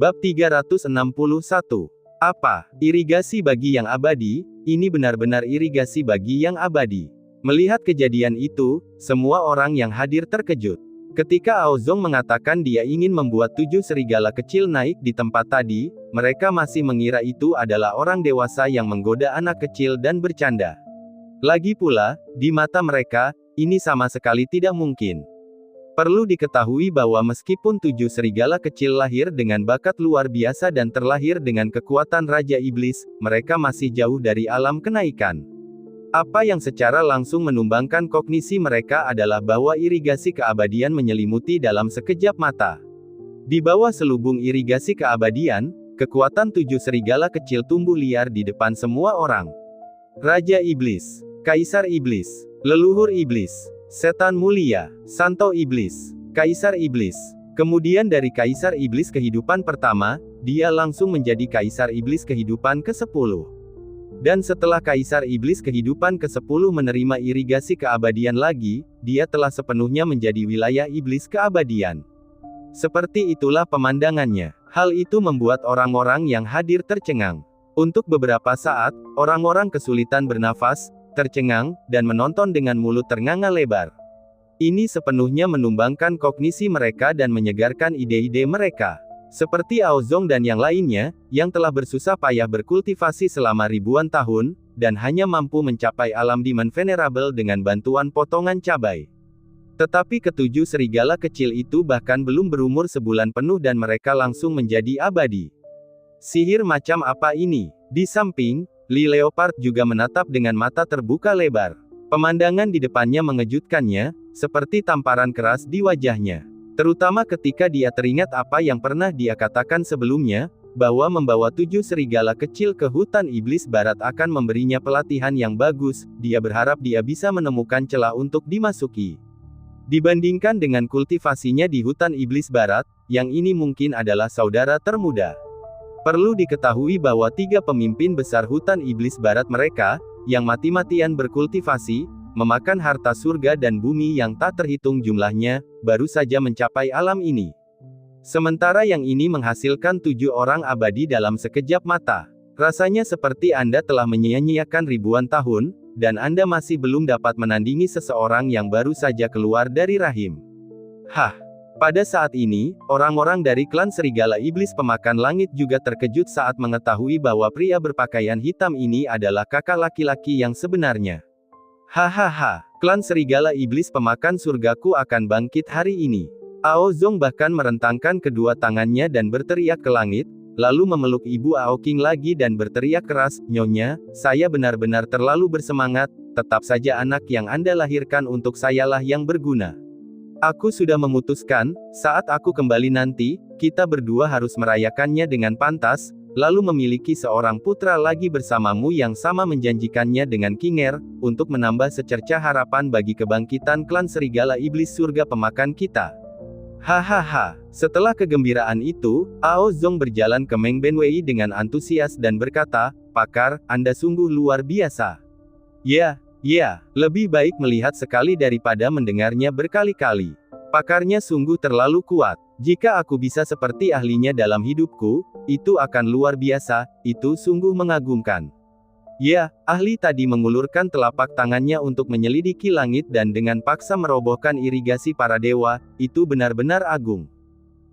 Bab 361. Apa irigasi bagi yang abadi? Ini benar-benar irigasi bagi yang abadi. Melihat kejadian itu, semua orang yang hadir terkejut. Ketika Aozong mengatakan dia ingin membuat 7 serigala kecil naik di tempat tadi, mereka masih mengira itu adalah orang dewasa yang menggoda anak kecil dan bercanda. Lagi pula, di mata mereka, ini sama sekali tidak mungkin. Perlu diketahui bahwa meskipun 7 serigala kecil lahir dengan bakat luar biasa dan terlahir dengan kekuatan Raja Iblis, mereka masih jauh dari alam kenaikan. Apa yang secara langsung menumbangkan kognisi mereka adalah bahwa irigasi keabadian menyelimuti dalam sekejap mata. Di bawah selubung irigasi keabadian, kekuatan 7 serigala kecil tumbuh liar di depan semua orang. Raja Iblis, Kaisar Iblis, Leluhur Iblis, Setan Mulia, Santo Iblis, Kaisar Iblis. Kemudian dari Kaisar Iblis kehidupan pertama, dia langsung menjadi Kaisar Iblis kehidupan ke-10. Dan setelah Kaisar Iblis kehidupan ke-10 menerima irigasi keabadian lagi, dia telah sepenuhnya menjadi wilayah Iblis keabadian. Seperti itulah pemandangannya. Hal itu membuat orang-orang yang hadir tercengang. Untuk beberapa saat, orang-orang kesulitan bernafas, tercengang, dan menonton dengan mulut ternganga lebar. Ini sepenuhnya menumbangkan kognisi mereka dan menyegarkan ide-ide mereka. Seperti Aozong dan yang lainnya, yang telah bersusah payah berkultivasi selama ribuan tahun, dan hanya mampu mencapai alam Demon Venerable dengan bantuan potongan cabai. Tetapi ketujuh serigala kecil itu bahkan belum berumur sebulan penuh dan mereka langsung menjadi abadi. Sihir macam apa ini? Di samping, Li Leopard juga menatap dengan mata terbuka lebar. Pemandangan di depannya mengejutkannya, seperti tamparan keras di wajahnya. Terutama ketika dia teringat apa yang pernah dia katakan sebelumnya, bahwa membawa 7 serigala kecil ke hutan iblis barat akan memberinya pelatihan yang bagus, dia berharap dia bisa menemukan celah untuk dimasuki. Dibandingkan dengan kultivasinya di hutan iblis barat, yang ini mungkin adalah saudara termuda. Perlu diketahui bahwa 3 pemimpin besar hutan iblis barat mereka, yang mati-matian berkultivasi, memakan harta surga dan bumi yang tak terhitung jumlahnya, baru saja mencapai alam ini. Sementara yang ini menghasilkan 7 orang abadi dalam sekejap mata. Rasanya seperti Anda telah menyia-nyiakan ribuan tahun, dan Anda masih belum dapat menandingi seseorang yang baru saja keluar dari rahim. Hah! Pada saat ini, orang-orang dari klan Serigala Iblis Pemakan Langit juga terkejut saat mengetahui bahwa pria berpakaian hitam ini adalah kakak laki-laki yang sebenarnya. Hahaha, klan Serigala Iblis Pemakan Surgaku akan bangkit hari ini. Aozong bahkan merentangkan kedua tangannya dan berteriak ke langit, lalu memeluk Ibu Aoking lagi dan berteriak keras, "Nyonya, saya benar-benar terlalu bersemangat, tetap saja anak yang Anda lahirkan untuk sayalah yang berguna. Aku sudah memutuskan, saat aku kembali nanti, kita berdua harus merayakannya dengan pantas, lalu memiliki seorang putra lagi bersamamu yang sama menjanjikannya dengan Kinger, untuk menambah secercah harapan bagi kebangkitan klan Serigala Iblis Surga Pemakan kita." Hahaha. Setelah kegembiraan itu, Aozong berjalan ke Meng Benwei dengan antusias dan berkata, "Pakar, Anda sungguh luar biasa." Ya, lebih baik melihat sekali daripada mendengarnya berkali-kali. Pakarnya sungguh terlalu kuat. Jika aku bisa seperti ahlinya dalam hidupku, itu akan luar biasa, itu sungguh mengagumkan. Ya, ahli tadi mengulurkan telapak tangannya untuk menyelidiki langit dan dengan paksa merobohkan irigasi para dewa, itu benar-benar agung.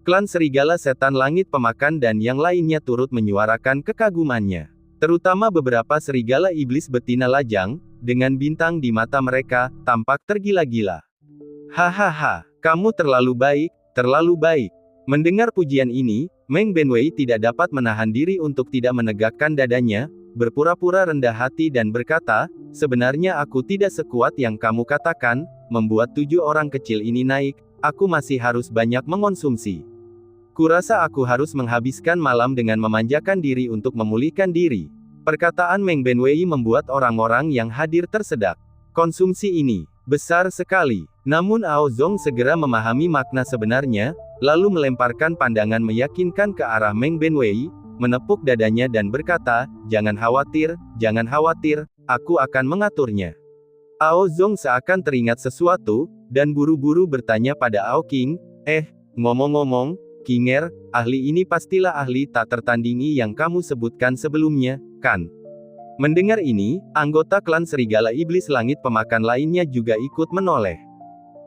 Klan Serigala Setan Langit Pemakan dan yang lainnya turut menyuarakan kekagumannya. Terutama beberapa serigala iblis betina lajang, dengan bintang di mata mereka, tampak tergila-gila. Hahaha, kamu terlalu baik, terlalu baik. Mendengar pujian ini, Meng Benwei tidak dapat menahan diri untuk tidak menegakkan dadanya, berpura-pura rendah hati dan berkata, "Sebenarnya aku tidak sekuat yang kamu katakan, membuat 7 orang kecil ini naik, aku masih harus banyak mengonsumsi. Kurasa aku harus menghabiskan malam dengan memanjakan diri untuk memulihkan diri." Perkataan Meng Benwei membuat orang-orang yang hadir tersedak. Konsumsi ini besar sekali. Namun Aozong segera memahami makna sebenarnya, lalu melemparkan pandangan meyakinkan ke arah Meng Benwei, menepuk dadanya dan berkata, jangan khawatir, aku akan mengaturnya." Aozong seakan teringat sesuatu, dan buru-buru bertanya pada Aoking, ngomong-ngomong, Kinger, ahli ini pastilah ahli tak tertandingi yang kamu sebutkan sebelumnya, kan? Mendengar ini, anggota klan Serigala Iblis Langit Pemakan lainnya juga ikut menoleh.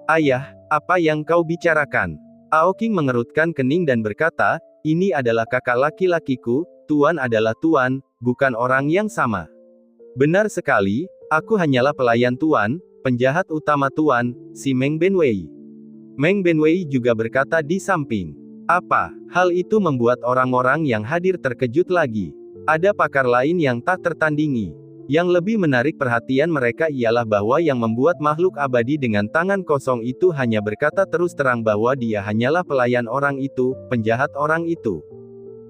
Ayah, apa yang kau bicarakan? Aoking mengerutkan kening dan berkata, ini adalah kakak laki-lakiku, Tuan adalah Tuan, bukan orang yang sama. Benar sekali, aku hanyalah pelayan Tuan, penjahat utama Tuan, si Meng Benwei. Meng Benwei juga berkata di samping. Apa? Hal itu membuat orang-orang yang hadir terkejut lagi. Ada pakar lain yang tak tertandingi. Yang lebih menarik perhatian mereka ialah bahwa yang membuat makhluk abadi dengan tangan kosong itu hanya berkata terus terang bahwa dia hanyalah pelayan orang itu, penjahat orang itu.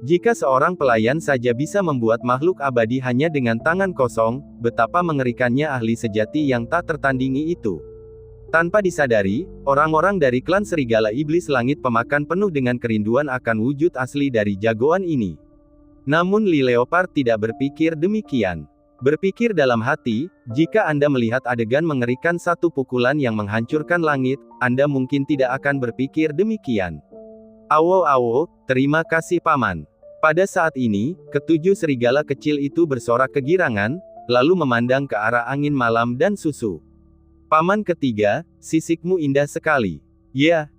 Jika seorang pelayan saja bisa membuat makhluk abadi hanya dengan tangan kosong, betapa mengerikannya ahli sejati yang tak tertandingi itu. Tanpa disadari, orang-orang dari klan Serigala Iblis Langit Pemakan penuh dengan kerinduan akan wujud asli dari jagoan ini. Namun Li Leopard tidak berpikir demikian. Berpikir dalam hati, jika Anda melihat adegan mengerikan satu pukulan yang menghancurkan langit, Anda mungkin tidak akan berpikir demikian. Awo, terima kasih Paman. Pada saat ini, ketujuh serigala kecil itu bersorak kegirangan, lalu memandang ke arah angin malam dan susu. Paman ketiga, sisikmu indah sekali. Ya,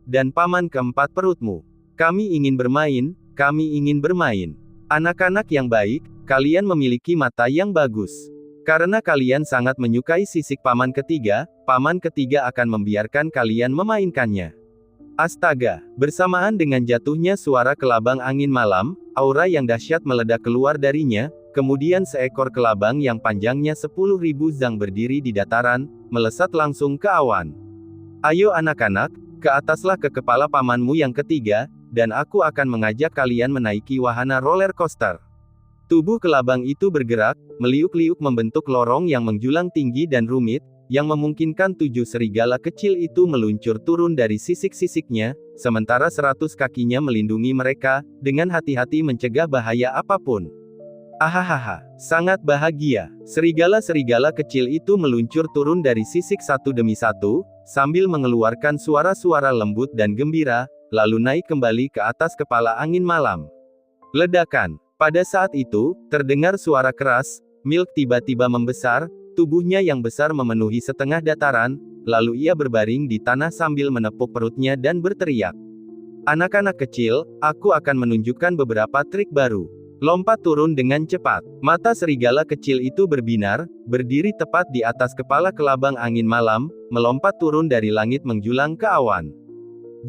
dan paman keempat perutmu. Kami ingin bermain. Anak-anak yang baik, kalian memiliki mata yang bagus. Karena kalian sangat menyukai sisik paman ketiga akan membiarkan kalian memainkannya. Astaga, bersamaan dengan jatuhnya suara kelabang angin malam, aura yang dahsyat meledak keluar darinya, kemudian seekor kelabang yang panjangnya 10.000 zang berdiri di dataran, melesat langsung ke awan. Ayo anak-anak, ke ataslah ke kepala pamanmu yang ketiga, dan aku akan mengajak kalian menaiki wahana roller coaster. Tubuh kelabang itu bergerak, meliuk-liuk membentuk lorong yang menjulang tinggi dan rumit, yang memungkinkan 7 serigala kecil itu meluncur turun dari sisik-sisiknya, sementara 100 kakinya melindungi mereka, dengan hati-hati mencegah bahaya apapun. Ahahaha, sangat bahagia. Serigala-serigala kecil itu meluncur turun dari sisik satu demi satu, sambil mengeluarkan suara-suara lembut dan gembira, lalu naik kembali ke atas kepala angin malam. Ledakan. Pada saat itu, terdengar suara keras, Milk tiba-tiba membesar, tubuhnya yang besar memenuhi setengah dataran, lalu ia berbaring di tanah sambil menepuk perutnya dan berteriak. Anak-anak kecil, aku akan menunjukkan beberapa trik baru. Lompat turun dengan cepat. Mata serigala kecil itu berbinar, berdiri tepat di atas kepala kelabang angin malam, melompat turun dari langit menjulang ke awan.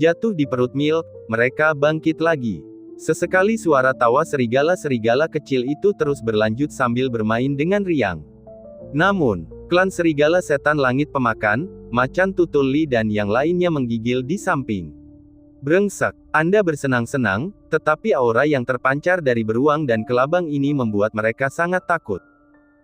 Jatuh di perut Milk, mereka bangkit lagi. Sesekali suara tawa serigala-serigala kecil itu terus berlanjut sambil bermain dengan riang. Namun, klan serigala setan langit pemakan, macan tutul Li dan yang lainnya menggigil di samping. Brengsek, Anda bersenang-senang, tetapi aura yang terpancar dari beruang dan kelabang ini membuat mereka sangat takut.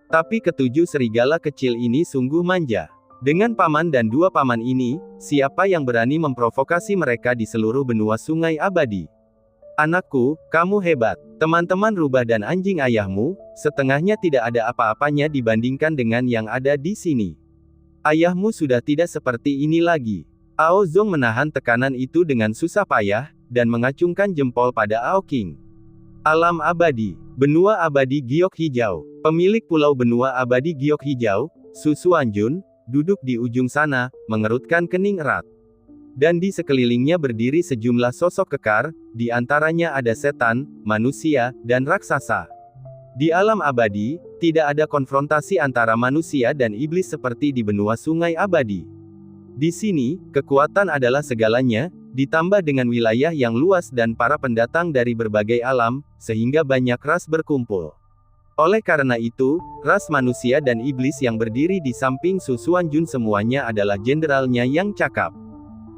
Tapi ketujuh serigala kecil ini sungguh manja. Dengan paman dan dua paman ini, siapa yang berani memprovokasi mereka di seluruh benua sungai abadi? Anakku, kamu hebat. Teman-teman rubah dan anjing ayahmu, setengahnya tidak ada apa-apanya dibandingkan dengan yang ada di sini. Ayahmu sudah tidak seperti ini lagi. Ao Zong menahan tekanan itu dengan susah payah, dan mengacungkan jempol pada Ao King. Alam abadi, benua abadi giok hijau. Pemilik pulau benua abadi giok hijau, Su Xuanjun, duduk di ujung sana, mengerutkan kening erat. Dan di sekelilingnya berdiri sejumlah sosok kekar, di antaranya ada setan, manusia, dan raksasa. Di alam abadi, tidak ada konfrontasi antara manusia dan iblis seperti di benua sungai abadi. Di sini, kekuatan adalah segalanya, ditambah dengan wilayah yang luas dan para pendatang dari berbagai alam, sehingga banyak ras berkumpul. Oleh karena itu, ras manusia dan iblis yang berdiri di samping Su Xuanjun semuanya adalah jenderalnya yang cakap.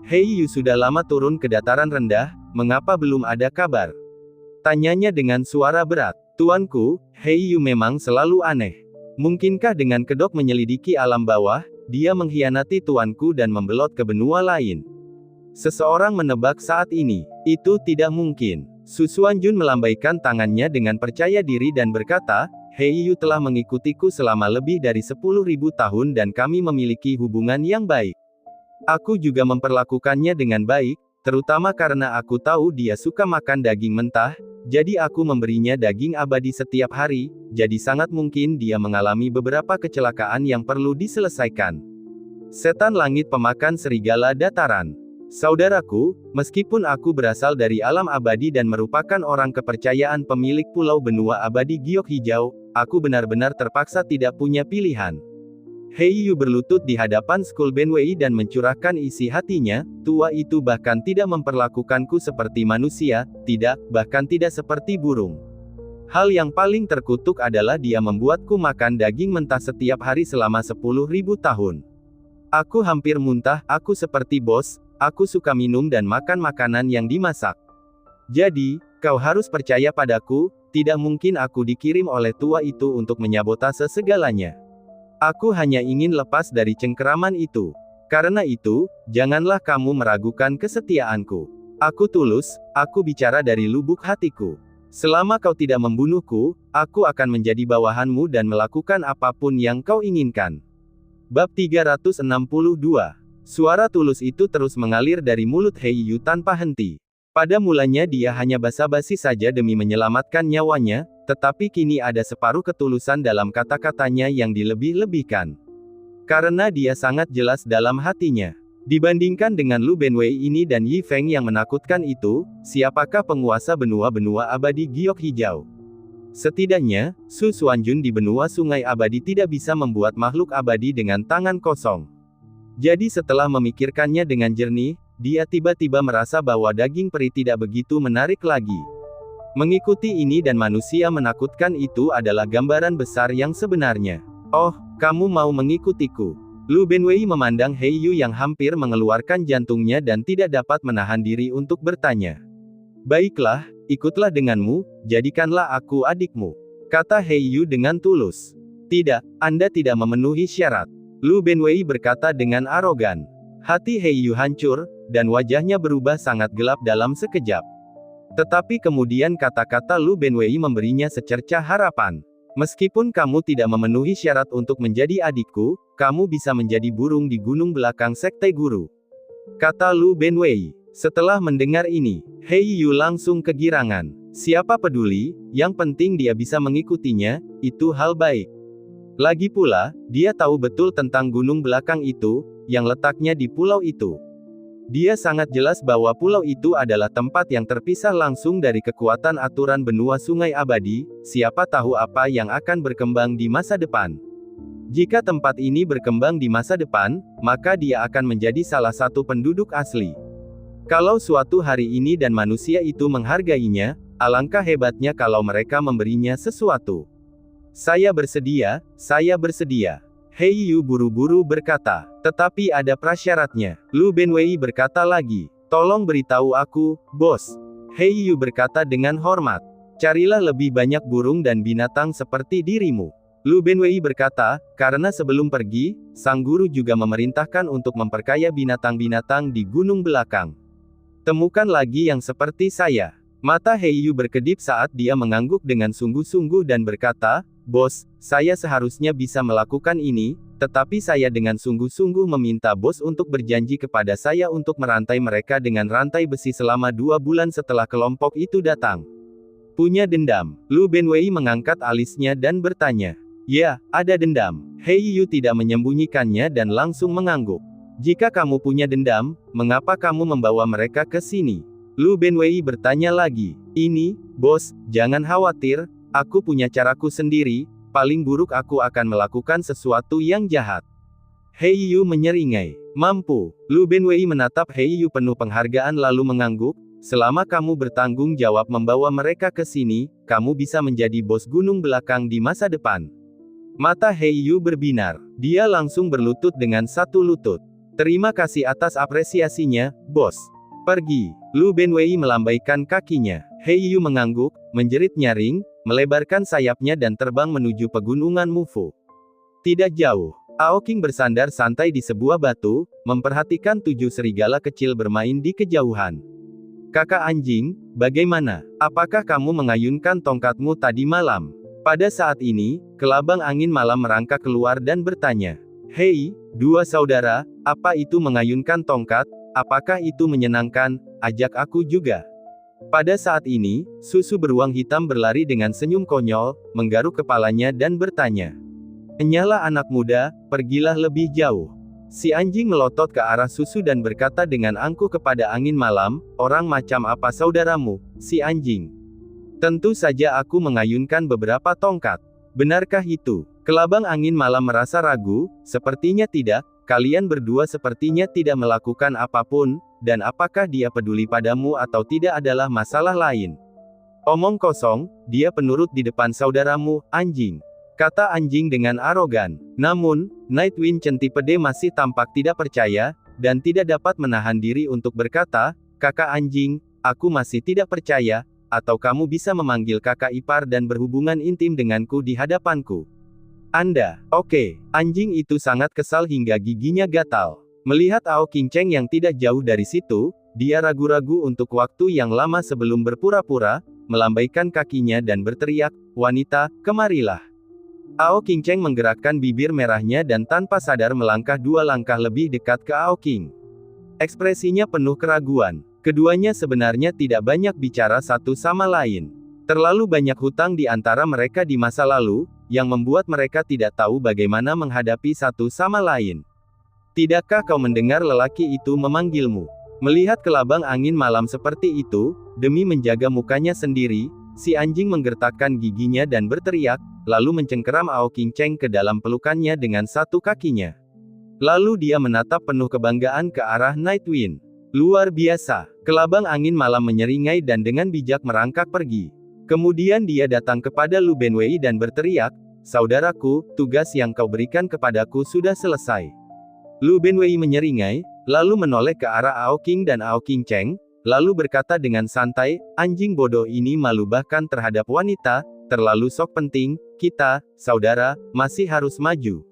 Hei Yu sudah lama turun ke dataran rendah, mengapa belum ada kabar? Tanyanya dengan suara berat. Tuanku, Hei Yu memang selalu aneh. Mungkinkah dengan kedok menyelidiki alam bawah, dia mengkhianati tuanku dan membelot ke benua lain? Seseorang menebak saat ini. Itu tidak mungkin. Su Xuanjun melambaikan tangannya dengan percaya diri dan berkata, Hei Yu telah mengikutiku selama lebih dari 10.000 tahun dan kami memiliki hubungan yang baik. Aku juga memperlakukannya dengan baik, terutama karena aku tahu dia suka makan daging mentah, jadi aku memberinya daging abadi setiap hari, jadi sangat mungkin dia mengalami beberapa kecelakaan yang perlu diselesaikan. Setan langit pemakan serigala dataran. Saudaraku, meskipun aku berasal dari alam abadi dan merupakan orang kepercayaan pemilik pulau benua abadi giok hijau, aku benar-benar terpaksa tidak punya pilihan. Heiyu berlutut di hadapan Skull Benwei dan mencurahkan isi hatinya, tua itu bahkan tidak memperlakukanku seperti manusia, tidak, bahkan tidak seperti burung. Hal yang paling terkutuk adalah dia membuatku makan daging mentah setiap hari selama 10.000 tahun. Aku hampir muntah, aku seperti bos, aku suka minum dan makan makanan yang dimasak. Jadi, kau harus percaya padaku, tidak mungkin aku dikirim oleh tua itu untuk menyabotase segalanya. Aku hanya ingin lepas dari cengkeraman itu. Karena itu, janganlah kamu meragukan kesetiaanku. Aku tulus, aku bicara dari lubuk hatiku. Selama kau tidak membunuhku, aku akan menjadi bawahanmu dan melakukan apapun yang kau inginkan. Bab 362. Suara tulus itu terus mengalir dari mulut Heiyu tanpa henti. Pada mulanya dia hanya basa-basi saja demi menyelamatkan nyawanya, tetapi kini ada separuh ketulusan dalam kata-katanya yang dilebih-lebihkan. Karena dia sangat jelas dalam hatinya. Dibandingkan dengan Lu Benwei ini dan Yi Feng yang menakutkan itu, siapakah penguasa benua-benua abadi giok hijau? Setidaknya, Su Xuanjun di benua sungai abadi tidak bisa membuat makhluk abadi dengan tangan kosong. Jadi setelah memikirkannya dengan jernih, dia tiba-tiba merasa bahwa daging peri tidak begitu menarik lagi. Mengikuti ini dan manusia menakutkan itu adalah gambaran besar yang sebenarnya. Oh, kamu mau mengikutiku? Lu Benwei memandang Heiyu yang hampir mengeluarkan jantungnya dan tidak dapat menahan diri untuk bertanya. Baiklah, ikutlah denganmu, jadikanlah aku adikmu, kata Heiyu dengan tulus. Tidak, Anda tidak memenuhi syarat. Lu Benwei berkata dengan arogan. Hati Heiyu hancur, dan wajahnya berubah sangat gelap dalam sekejap. Tetapi kemudian kata-kata Lu Benwei memberinya secercah harapan. Meskipun kamu tidak memenuhi syarat untuk menjadi adikku, kamu bisa menjadi burung di gunung belakang sekte guru, kata Lu Benwei. Setelah mendengar ini, Heiyu langsung kegirangan. Siapa peduli, yang penting dia bisa mengikutinya, itu hal baik. Lagi pula, dia tahu betul tentang gunung belakang itu, yang letaknya di pulau itu. Dia sangat jelas bahwa pulau itu adalah tempat yang terpisah langsung dari kekuatan aturan benua sungai abadi, siapa tahu apa yang akan berkembang di masa depan. Jika tempat ini berkembang di masa depan, maka dia akan menjadi salah satu penduduk asli. Kalau suatu hari ini dan manusia itu menghargainya, alangkah hebatnya kalau mereka memberinya sesuatu. Saya bersedia, saya bersedia. Heiyu buru-buru berkata, tetapi ada prasyaratnya. Lu Benwei berkata lagi, tolong beritahu aku, bos. Heiyu berkata dengan hormat, carilah lebih banyak burung dan binatang seperti dirimu. Lu Benwei berkata, karena sebelum pergi, sang guru juga memerintahkan untuk memperkaya binatang-binatang di gunung belakang. Temukan lagi yang seperti saya. Mata Heiyu berkedip saat dia mengangguk dengan sungguh-sungguh dan berkata, bos, saya seharusnya bisa melakukan ini, tetapi saya dengan sungguh-sungguh meminta bos untuk berjanji kepada saya untuk merantai mereka dengan rantai besi selama 2 bulan setelah kelompok itu datang. Punya dendam. Lu Benwei mengangkat alisnya dan bertanya. Ya, ada dendam. Heiyu tidak menyembunyikannya dan langsung mengangguk. Jika kamu punya dendam, mengapa kamu membawa mereka ke sini? Lu Benwei bertanya lagi. Ini, bos, jangan khawatir, aku punya caraku sendiri, paling buruk aku akan melakukan sesuatu yang jahat. Heiyu menyeringai. Mampu. Lu Benwei menatap Heiyu penuh penghargaan lalu mengangguk, selama kamu bertanggung jawab membawa mereka ke sini, kamu bisa menjadi bos gunung belakang di masa depan. Mata Heiyu berbinar. Dia langsung berlutut dengan satu lutut. Terima kasih atas apresiasinya, bos. Pergi. Lu Benwei melambaikan kakinya. Heiyu mengangguk, menjerit nyaring, melebarkan sayapnya dan terbang menuju pegunungan Mufu. Tidak jauh, Aoking bersandar santai di sebuah batu, memperhatikan 7 serigala kecil bermain di kejauhan. Kakak anjing, bagaimana? Apakah kamu mengayunkan tongkatmu tadi malam? Pada saat ini, kelabang angin malam merangkak keluar dan bertanya. Hei, 2 saudara, apa itu mengayunkan tongkat? Apakah itu menyenangkan? ajak aku juga. Pada saat ini, susu beruang hitam berlari dengan senyum konyol, menggaruk kepalanya dan bertanya. Enyahlah anak muda, pergilah lebih jauh. Si anjing melotot ke arah susu dan berkata dengan angkuh kepada angin malam, orang macam apa saudaramu, si anjing? Tentu saja aku mengayunkan beberapa tongkat. Benarkah itu? Kelabang angin malam merasa ragu, sepertinya tidak, kalian berdua sepertinya tidak melakukan apapun, dan apakah dia peduli padamu atau tidak adalah masalah lain. Omong kosong, dia penurut di depan saudaramu, anjing. Kata anjing dengan arogan. Namun, Nightwind Centipede masih tampak tidak percaya, dan tidak dapat menahan diri untuk berkata, kakak anjing, aku masih tidak percaya, atau kamu bisa memanggil kakak ipar dan berhubungan intim denganku di hadapanku. Anda, oke, anjing itu sangat kesal hingga giginya gatal. Melihat Ao King Cheng yang tidak jauh dari situ, dia ragu-ragu untuk waktu yang lama sebelum berpura-pura, melambaikan kakinya dan berteriak, wanita, kemarilah. Ao King Cheng menggerakkan bibir merahnya dan tanpa sadar melangkah 2 langkah lebih dekat ke Ao King. Ekspresinya penuh keraguan. Keduanya sebenarnya tidak banyak bicara satu sama lain. Terlalu banyak hutang di antara mereka di masa lalu, yang membuat mereka tidak tahu bagaimana menghadapi satu sama lain. Tidakkah kau mendengar lelaki itu memanggilmu? Melihat kelabang angin malam seperti itu, demi menjaga mukanya sendiri, si anjing menggertakkan giginya dan berteriak, lalu mencengkeram Ao King Cheng ke dalam pelukannya dengan satu kakinya. Lalu dia menatap penuh kebanggaan ke arah Nightwind. Luar biasa. Kelabang angin malam menyeringai dan dengan bijak merangkak pergi. Kemudian dia datang kepada Lu Benwei dan berteriak, saudaraku, tugas yang kau berikan kepadaku sudah selesai. Lu Benwei menyeringai, lalu menoleh ke arah Ao King dan Ao King Cheng, lalu berkata dengan santai, anjing bodoh ini malu bahkan terhadap wanita, terlalu sok penting, kita, saudara, masih harus maju.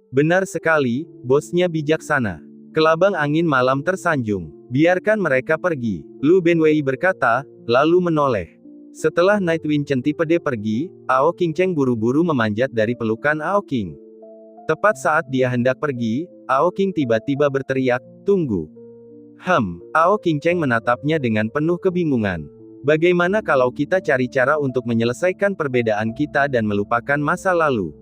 Benar sekali, bosnya bijaksana. Kelabang angin malam tersanjung. Biarkan mereka pergi. Lu Benwei berkata, lalu menoleh. Setelah Nightwind Centipede pergi, Ao King Cheng buru-buru memanjat dari pelukan Ao King. Tepat saat dia hendak pergi, Ao King tiba-tiba berteriak, tunggu. Ao King Cheng menatapnya dengan penuh kebingungan. Bagaimana kalau kita cari cara untuk menyelesaikan perbedaan kita dan melupakan masa lalu?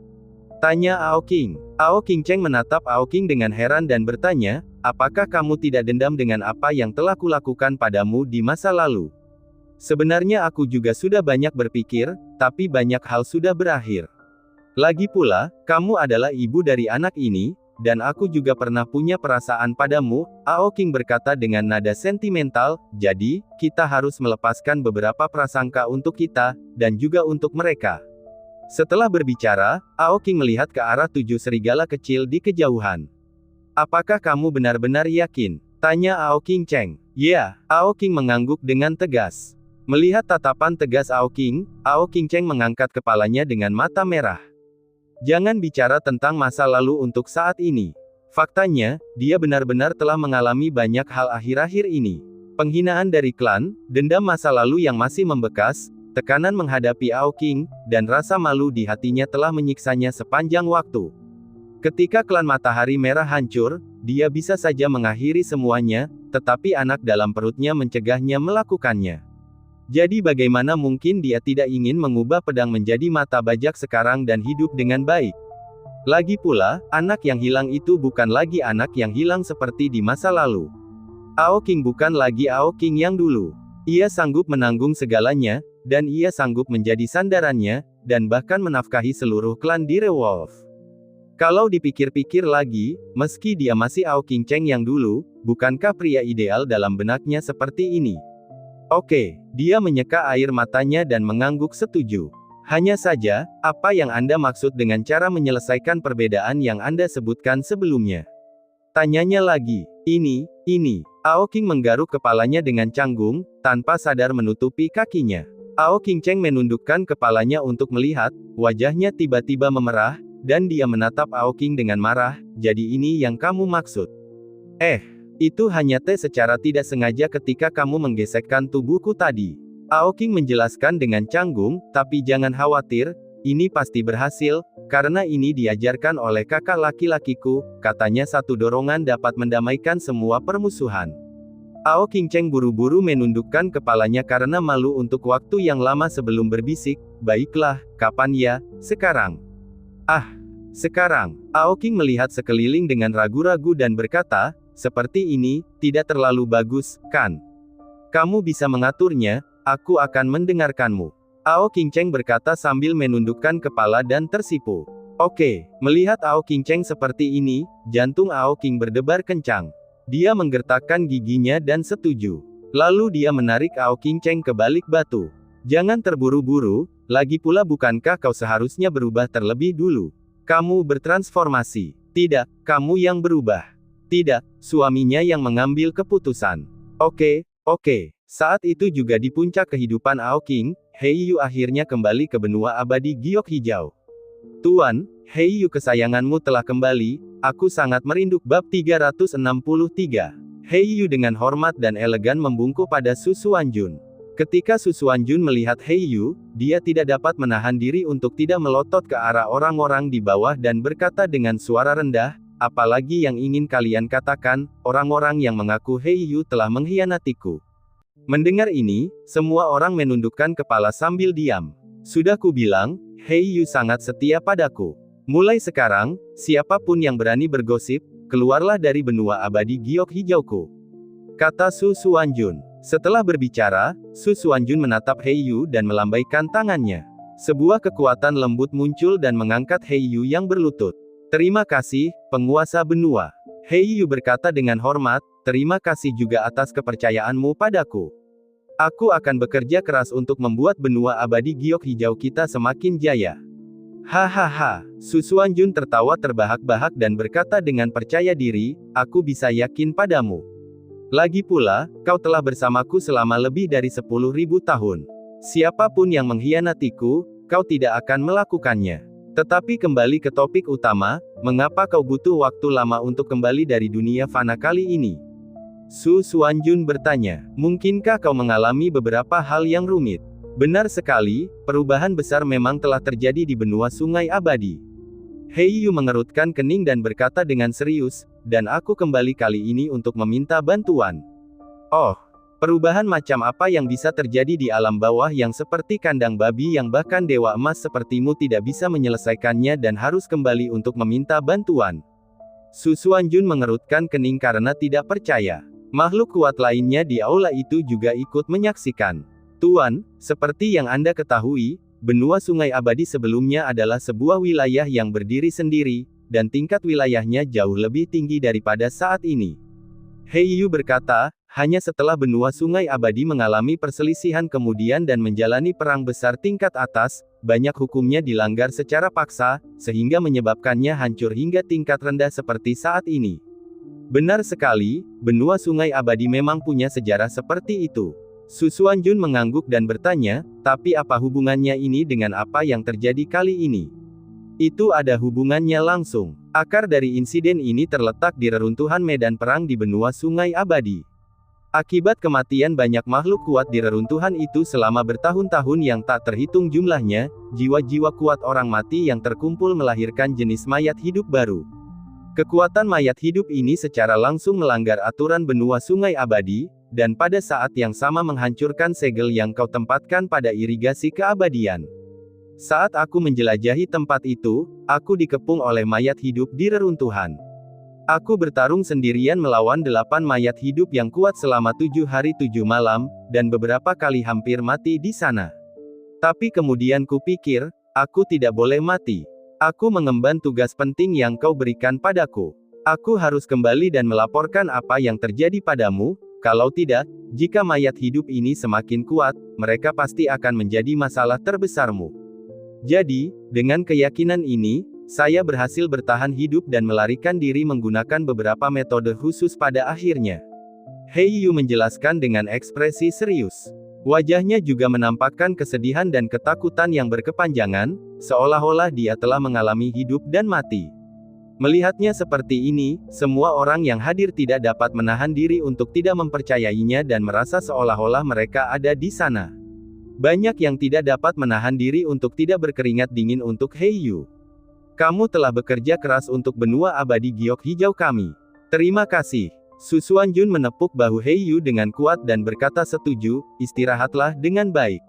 Tanya Ao King. Ao King Cheng menatap Ao King dengan heran dan bertanya, apakah kamu tidak dendam dengan apa yang telah kulakukan padamu di masa lalu? Sebenarnya aku juga sudah banyak berpikir, tapi banyak hal sudah berakhir. Lagi pula, kamu adalah ibu dari anak ini, dan aku juga pernah punya perasaan padamu, Ao King berkata dengan nada sentimental, jadi, kita harus melepaskan beberapa prasangka untuk kita, dan juga untuk mereka. Setelah berbicara, Ao King melihat ke arah 7 serigala kecil di kejauhan. Apakah kamu benar-benar yakin? Tanya Ao King Cheng. Ya, Ao King mengangguk dengan tegas. Melihat tatapan tegas Ao King Cheng mengangkat kepalanya dengan mata merah. Jangan bicara tentang masa lalu untuk saat ini. Faktanya, dia benar-benar telah mengalami banyak hal akhir-akhir ini. Penghinaan dari klan, dendam masa lalu yang masih membekas, tekanan menghadapi Ao King, dan rasa malu di hatinya telah menyiksanya sepanjang waktu. Ketika klan Matahari Merah hancur, dia bisa saja mengakhiri semuanya, tetapi anak dalam perutnya mencegahnya melakukannya. Jadi bagaimana mungkin dia tidak ingin mengubah pedang menjadi mata bajak sekarang dan hidup dengan baik? Lagi pula, anak yang hilang itu bukan lagi anak yang hilang seperti di masa lalu. Ao King bukan lagi Ao King yang dulu. Ia sanggup menanggung segalanya, dan ia sanggup menjadi sandarannya, dan bahkan menafkahi seluruh klan Dire Wolf. Kalau dipikir-pikir lagi, meski dia masih Ao King Cheng yang dulu, bukankah pria ideal dalam benaknya seperti ini? Oke, dia menyeka air matanya dan mengangguk setuju. Hanya saja, apa yang Anda maksud dengan cara menyelesaikan perbedaan yang Anda sebutkan sebelumnya? Tanyanya lagi. Ini. Ao King menggaruk kepalanya dengan canggung, tanpa sadar menutupi kakinya. Ao King Cheng menundukkan kepalanya untuk melihat, wajahnya tiba-tiba memerah, dan dia menatap Ao King dengan marah, jadi ini yang kamu maksud? Itu hanya tes secara tidak sengaja ketika kamu menggesekkan tubuhku tadi. Ao King menjelaskan dengan canggung, tapi jangan khawatir, ini pasti berhasil, karena ini diajarkan oleh kakak laki-lakiku, katanya satu dorongan dapat mendamaikan semua permusuhan. Ao Qingcheng buru-buru menundukkan kepalanya karena malu untuk waktu yang lama sebelum berbisik, baiklah, kapan ya, sekarang. Ah, sekarang. Ao Qing melihat sekeliling dengan ragu-ragu dan berkata, seperti ini, tidak terlalu bagus, kan? Kamu bisa mengaturnya, aku akan mendengarkanmu. Ao Qingcheng berkata sambil menundukkan kepala dan tersipu. Oke, melihat Ao Qingcheng seperti ini, jantung Ao Qing berdebar kencang. Dia menggertakkan giginya dan setuju. Lalu dia menarik Ao Qingcheng ke balik batu. Jangan terburu-buru, lagi pula bukankah kau seharusnya berubah terlebih dulu? Kamu bertransformasi. Tidak, kamu yang berubah. Tidak, suaminya yang mengambil keputusan. Oke. Saat itu juga di puncak kehidupan Ao Qing, Heiyu akhirnya kembali ke benua abadi giok hijau. Tuan, Heiyu kesayanganmu telah kembali, aku sangat merinduk. Bab 363. Heiyu dengan hormat dan elegan membungkuk pada Su Xuanjun. Ketika Su Xuanjun melihat Heiyu, dia tidak dapat menahan diri untuk tidak melotot ke arah orang-orang di bawah dan berkata dengan suara rendah, apalagi yang ingin kalian katakan, orang-orang yang mengaku Heiyu telah mengkhianatiku. Mendengar ini, semua orang menundukkan kepala sambil diam. Sudah kubilang, Heiyu sangat setia padaku. Mulai sekarang, siapapun yang berani bergosip, keluarlah dari benua abadi giok hijauku. Kata Su Xuanjun. Setelah berbicara, Su Xuanjun menatap Heiyu dan melambaikan tangannya. Sebuah kekuatan lembut muncul dan mengangkat Heiyu yang berlutut. Terima kasih, penguasa benua. Heiyu berkata dengan hormat, terima kasih juga atas kepercayaanmu padaku. Aku akan bekerja keras untuk membuat benua abadi giok hijau kita semakin jaya. Hahaha, Su Xuanjun tertawa terbahak-bahak dan berkata dengan percaya diri, aku bisa yakin padamu. Lagi pula, kau telah bersamaku selama lebih dari 10.000 tahun. Siapapun yang mengkhianatiku, kau tidak akan melakukannya. Tetapi kembali ke topik utama, mengapa kau butuh waktu lama untuk kembali dari dunia fana kali ini? Su Xuanjun bertanya, mungkinkah kau mengalami beberapa hal yang rumit? Benar sekali, perubahan besar memang telah terjadi di benua sungai abadi. Heiyu mengerutkan kening dan berkata dengan serius, dan aku kembali kali ini untuk meminta bantuan. Oh, perubahan macam apa yang bisa terjadi di alam bawah yang seperti kandang babi yang bahkan dewa emas sepertimu tidak bisa menyelesaikannya dan harus kembali untuk meminta bantuan? Su Xuanjun mengerutkan kening karena tidak percaya. Makhluk kuat lainnya di aula itu juga ikut menyaksikan. Tuan, seperti yang Anda ketahui, benua sungai abadi sebelumnya adalah sebuah wilayah yang berdiri sendiri, dan tingkat wilayahnya jauh lebih tinggi daripada saat ini. Heiyu berkata, hanya setelah benua sungai abadi mengalami perselisihan kemudian dan menjalani perang besar tingkat atas, banyak hukumnya dilanggar secara paksa, sehingga menyebabkannya hancur hingga tingkat rendah seperti saat ini. Benar sekali, benua sungai abadi memang punya sejarah seperti itu. Su Xuanjun mengangguk dan bertanya, tapi apa hubungannya ini dengan apa yang terjadi kali ini? Itu ada hubungannya langsung. Akar dari insiden ini terletak di reruntuhan medan perang di benua sungai abadi. Akibat kematian banyak makhluk kuat di reruntuhan itu selama bertahun-tahun yang tak terhitung jumlahnya, jiwa-jiwa kuat orang mati yang terkumpul melahirkan jenis mayat hidup baru. Kekuatan mayat hidup ini secara langsung melanggar aturan benua sungai abadi, dan pada saat yang sama menghancurkan segel yang kau tempatkan pada irigasi keabadian. Saat aku menjelajahi tempat itu, aku dikepung oleh mayat hidup di reruntuhan. Aku bertarung sendirian melawan 8 mayat hidup yang kuat selama 7 hari 7 malam, dan beberapa kali hampir mati di sana. Tapi kemudian kupikir, aku tidak boleh mati. Aku mengemban tugas penting yang kau berikan padaku. Aku harus kembali dan melaporkan apa yang terjadi padamu, kalau tidak, jika mayat hidup ini semakin kuat, mereka pasti akan menjadi masalah terbesarmu. Jadi, dengan keyakinan ini, saya berhasil bertahan hidup dan melarikan diri menggunakan beberapa metode khusus pada akhirnya. Heiyu menjelaskan dengan ekspresi serius. Wajahnya juga menampakkan kesedihan dan ketakutan yang berkepanjangan, seolah-olah dia telah mengalami hidup dan mati. Melihatnya seperti ini, semua orang yang hadir tidak dapat menahan diri untuk tidak mempercayainya dan merasa seolah-olah mereka ada di sana. Banyak yang tidak dapat menahan diri untuk tidak berkeringat dingin untuk Heiyu. Kamu telah bekerja keras untuk benua abadi giok hijau kami. Terima kasih. Su Xuanjun menepuk bahu Heiyu dengan kuat dan berkata setuju, istirahatlah dengan baik.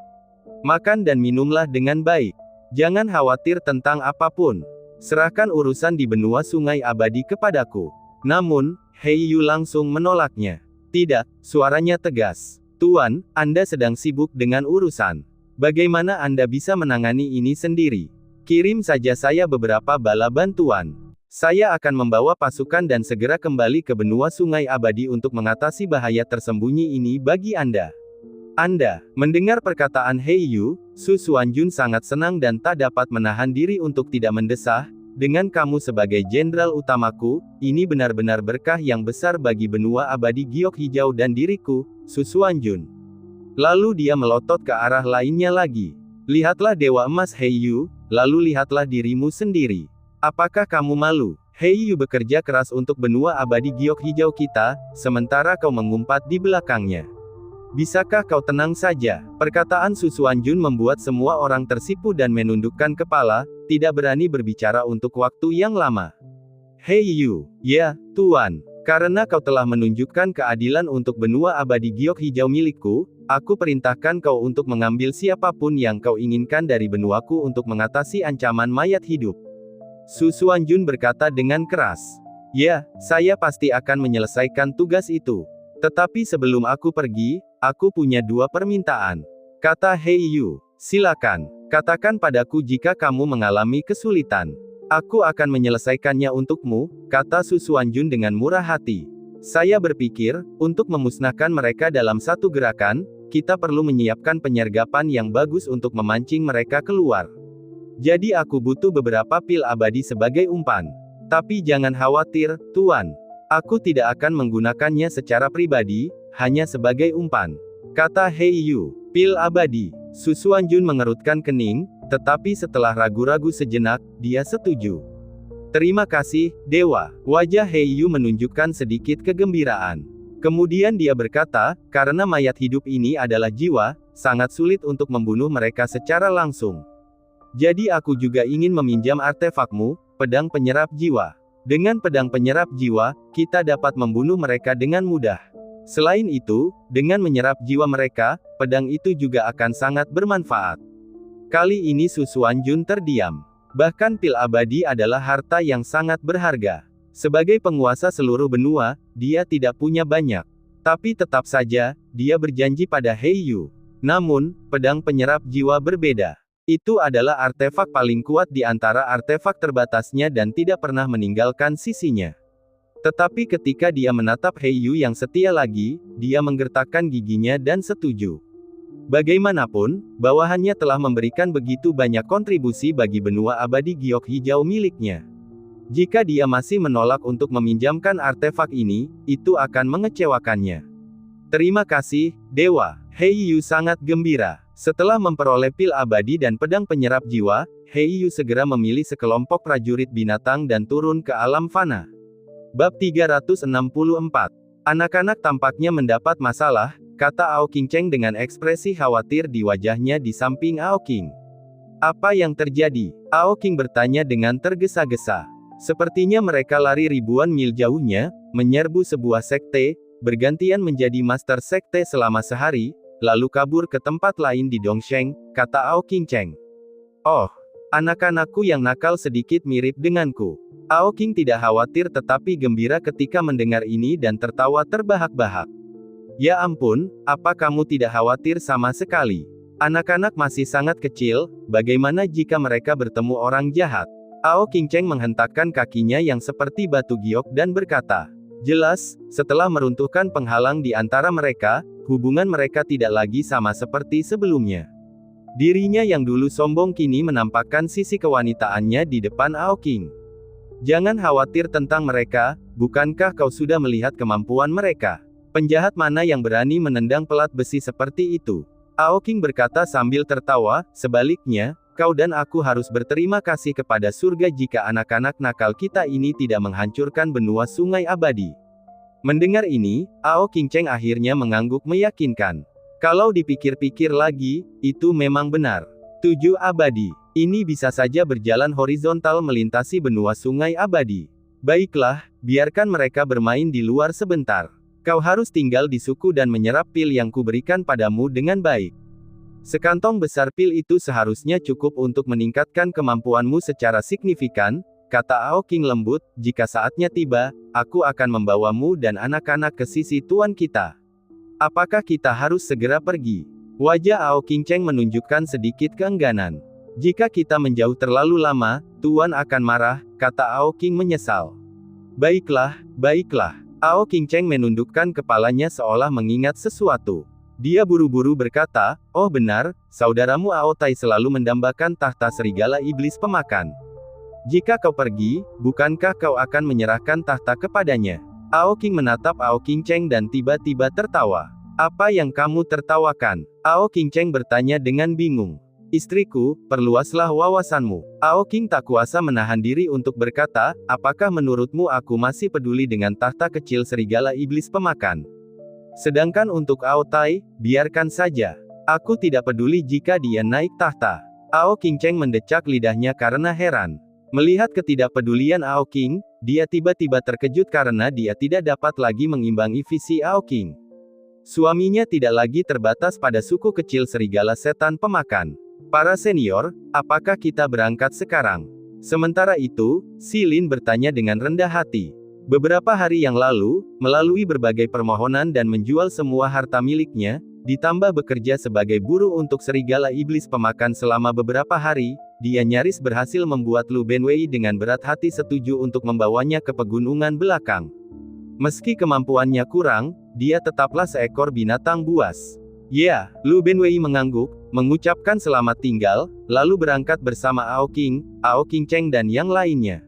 Makan dan minumlah dengan baik. Jangan khawatir tentang apapun. Serahkan urusan di benua sungai abadi kepadaku. Namun, Heiyu langsung menolaknya. Tidak, suaranya tegas. Tuan, Anda sedang sibuk dengan urusan. Bagaimana Anda bisa menangani ini sendiri? Kirim saja saya beberapa bala bantuan. Saya akan membawa pasukan dan segera kembali ke benua sungai abadi untuk mengatasi bahaya tersembunyi ini bagi Anda. Anda, mendengar perkataan Heiyu, Su Xuanjun sangat senang dan tak dapat menahan diri untuk tidak mendesah, dengan kamu sebagai jenderal utamaku, ini benar-benar berkah yang besar bagi benua abadi giok hijau dan diriku, Su Xuanjun. Lalu dia melotot ke arah lainnya lagi. Lihatlah Dewa Emas Heiyu, lalu lihatlah dirimu sendiri. Apakah kamu malu? Heiyu bekerja keras untuk benua abadi giok hijau kita, sementara kau mengumpat di belakangnya. Bisakah kau tenang saja? Perkataan Su Xuanjun membuat semua orang tersipu dan menundukkan kepala, tidak berani berbicara untuk waktu yang lama. Heiyu, ya, Tuan. Karena kau telah menunjukkan keadilan untuk benua abadi giok hijau milikku, aku perintahkan kau untuk mengambil siapapun yang kau inginkan dari benuaku untuk mengatasi ancaman mayat hidup. Su Xuanjun berkata dengan keras. Ya, saya pasti akan menyelesaikan tugas itu. Tetapi sebelum aku pergi, aku punya dua permintaan. Kata Heiyu. Silakan, katakan padaku jika kamu mengalami kesulitan. Aku akan menyelesaikannya untukmu, kata Su Xuanjun dengan murah hati. Saya berpikir, untuk memusnahkan mereka dalam satu gerakan, kita perlu menyiapkan penyergapan yang bagus untuk memancing mereka keluar. Jadi aku butuh beberapa pil abadi sebagai umpan. Tapi jangan khawatir, Tuan. Aku tidak akan menggunakannya secara pribadi, hanya sebagai umpan. Kata Heiyu. Pil abadi. Su Xuanjun mengerutkan kening, tetapi setelah ragu-ragu sejenak, dia setuju. Terima kasih, Dewa. Wajah Heiyu menunjukkan sedikit kegembiraan. Kemudian dia berkata, karena mayat hidup ini adalah jiwa, sangat sulit untuk membunuh mereka secara langsung. Jadi aku juga ingin meminjam artefakmu, pedang penyerap jiwa. Dengan pedang penyerap jiwa, kita dapat membunuh mereka dengan mudah. Selain itu, dengan menyerap jiwa mereka, pedang itu juga akan sangat bermanfaat. Kali ini Su Xuanjun terdiam. Bahkan pil abadi adalah harta yang sangat berharga. Sebagai penguasa seluruh benua, dia tidak punya banyak. Tapi tetap saja, dia berjanji pada Heiyu. Namun, pedang penyerap jiwa berbeda. Itu adalah artefak paling kuat di antara artefak terbatasnya dan tidak pernah meninggalkan sisinya. Tetapi ketika dia menatap Heiyu yang setia lagi, dia menggertakkan giginya dan setuju. Bagaimanapun, bawahannya telah memberikan begitu banyak kontribusi bagi benua abadi giok hijau miliknya. Jika dia masih menolak untuk meminjamkan artefak ini, itu akan mengecewakannya. Terima kasih, Dewa. Heiyu sangat gembira. Setelah memperoleh pil abadi dan pedang penyerap jiwa, Heiyu segera memilih sekelompok prajurit binatang dan turun ke alam fana. Bab 364. Anak-anak tampaknya mendapat masalah, kata Ao Qingcheng dengan ekspresi khawatir di wajahnya di samping Ao Qing. Apa yang terjadi? Ao Qing bertanya dengan tergesa-gesa. Sepertinya mereka lari ribuan mil jauhnya, menyerbu sebuah sekte, bergantian menjadi master sekte selama sehari, lalu kabur ke tempat lain di Dongsheng, kata Ao Qingcheng. Oh, anak-anakku yang nakal sedikit mirip denganku. Ao Qing tidak khawatir tetapi gembira ketika mendengar ini dan tertawa terbahak-bahak. Ya ampun, apa kamu tidak khawatir sama sekali? Anak-anak masih sangat kecil, bagaimana jika mereka bertemu orang jahat? Ao Qingcheng menghentakkan kakinya yang seperti batu giok dan berkata, jelas, setelah meruntuhkan penghalang di antara mereka, hubungan mereka tidak lagi sama seperti sebelumnya. Dirinya yang dulu sombong kini menampakkan sisi kewanitaannya di depan Ao Qing. Jangan khawatir tentang mereka, bukankah kau sudah melihat kemampuan mereka? Penjahat mana yang berani menendang pelat besi seperti itu? Ao Qing berkata sambil tertawa, sebaliknya, kau dan aku harus berterima kasih kepada surga jika anak-anak nakal kita ini tidak menghancurkan benua sungai abadi. Mendengar ini, Ao Qingcheng akhirnya mengangguk meyakinkan. Kalau dipikir-pikir lagi, itu memang benar. 7 abadi. Ini bisa saja berjalan horizontal melintasi benua sungai abadi. Baiklah, biarkan mereka bermain di luar sebentar. Kau harus tinggal di suku dan menyerap pil yang kuberikan padamu dengan baik. Sekantong besar pil itu seharusnya cukup untuk meningkatkan kemampuanmu secara signifikan, kata Ao King lembut. Jika saatnya tiba, aku akan membawamu dan anak-anak ke sisi tuan kita. Apakah kita harus segera pergi? Wajah Ao King Cheng menunjukkan sedikit keengganan. Jika kita menjauh terlalu lama, Tuan akan marah, kata Ao King menyesal. Baiklah, baiklah. Ao King Cheng menundukkan kepalanya seolah mengingat sesuatu. Dia buru-buru berkata, oh benar, saudaramu Ao Tai selalu mendambakan tahta serigala iblis pemakan. Jika kau pergi, bukankah kau akan menyerahkan tahta kepadanya? Ao King menatap Ao King Cheng dan tiba-tiba tertawa. Apa yang kamu tertawakan? Ao King Cheng bertanya dengan bingung. Istriku, perluaslah wawasanmu. Ao King tak kuasa menahan diri untuk berkata, apakah menurutmu aku masih peduli dengan tahta kecil serigala iblis pemakan? Sedangkan untuk Ao Tai, biarkan saja. Aku tidak peduli jika dia naik tahta. Ao King Cheng mendecak lidahnya karena heran. Melihat ketidakpedulian Ao King, dia tiba-tiba terkejut karena dia tidak dapat lagi mengimbangi visi Ao King. Suaminya tidak lagi terbatas pada suku kecil serigala setan pemakan. Para senior, apakah kita berangkat sekarang? Sementara itu, Si Lin bertanya dengan rendah hati. Beberapa hari yang lalu, melalui berbagai permohonan dan menjual semua harta miliknya, ditambah bekerja sebagai buruh untuk serigala iblis pemakan selama beberapa hari, dia nyaris berhasil membuat Lu Benwei dengan berat hati setuju untuk membawanya ke pegunungan belakang. Meski kemampuannya kurang, dia tetaplah seekor binatang buas. Ya, Lu Benwei mengangguk, mengucapkan selamat tinggal, lalu berangkat bersama Ao King Cheng dan yang lainnya.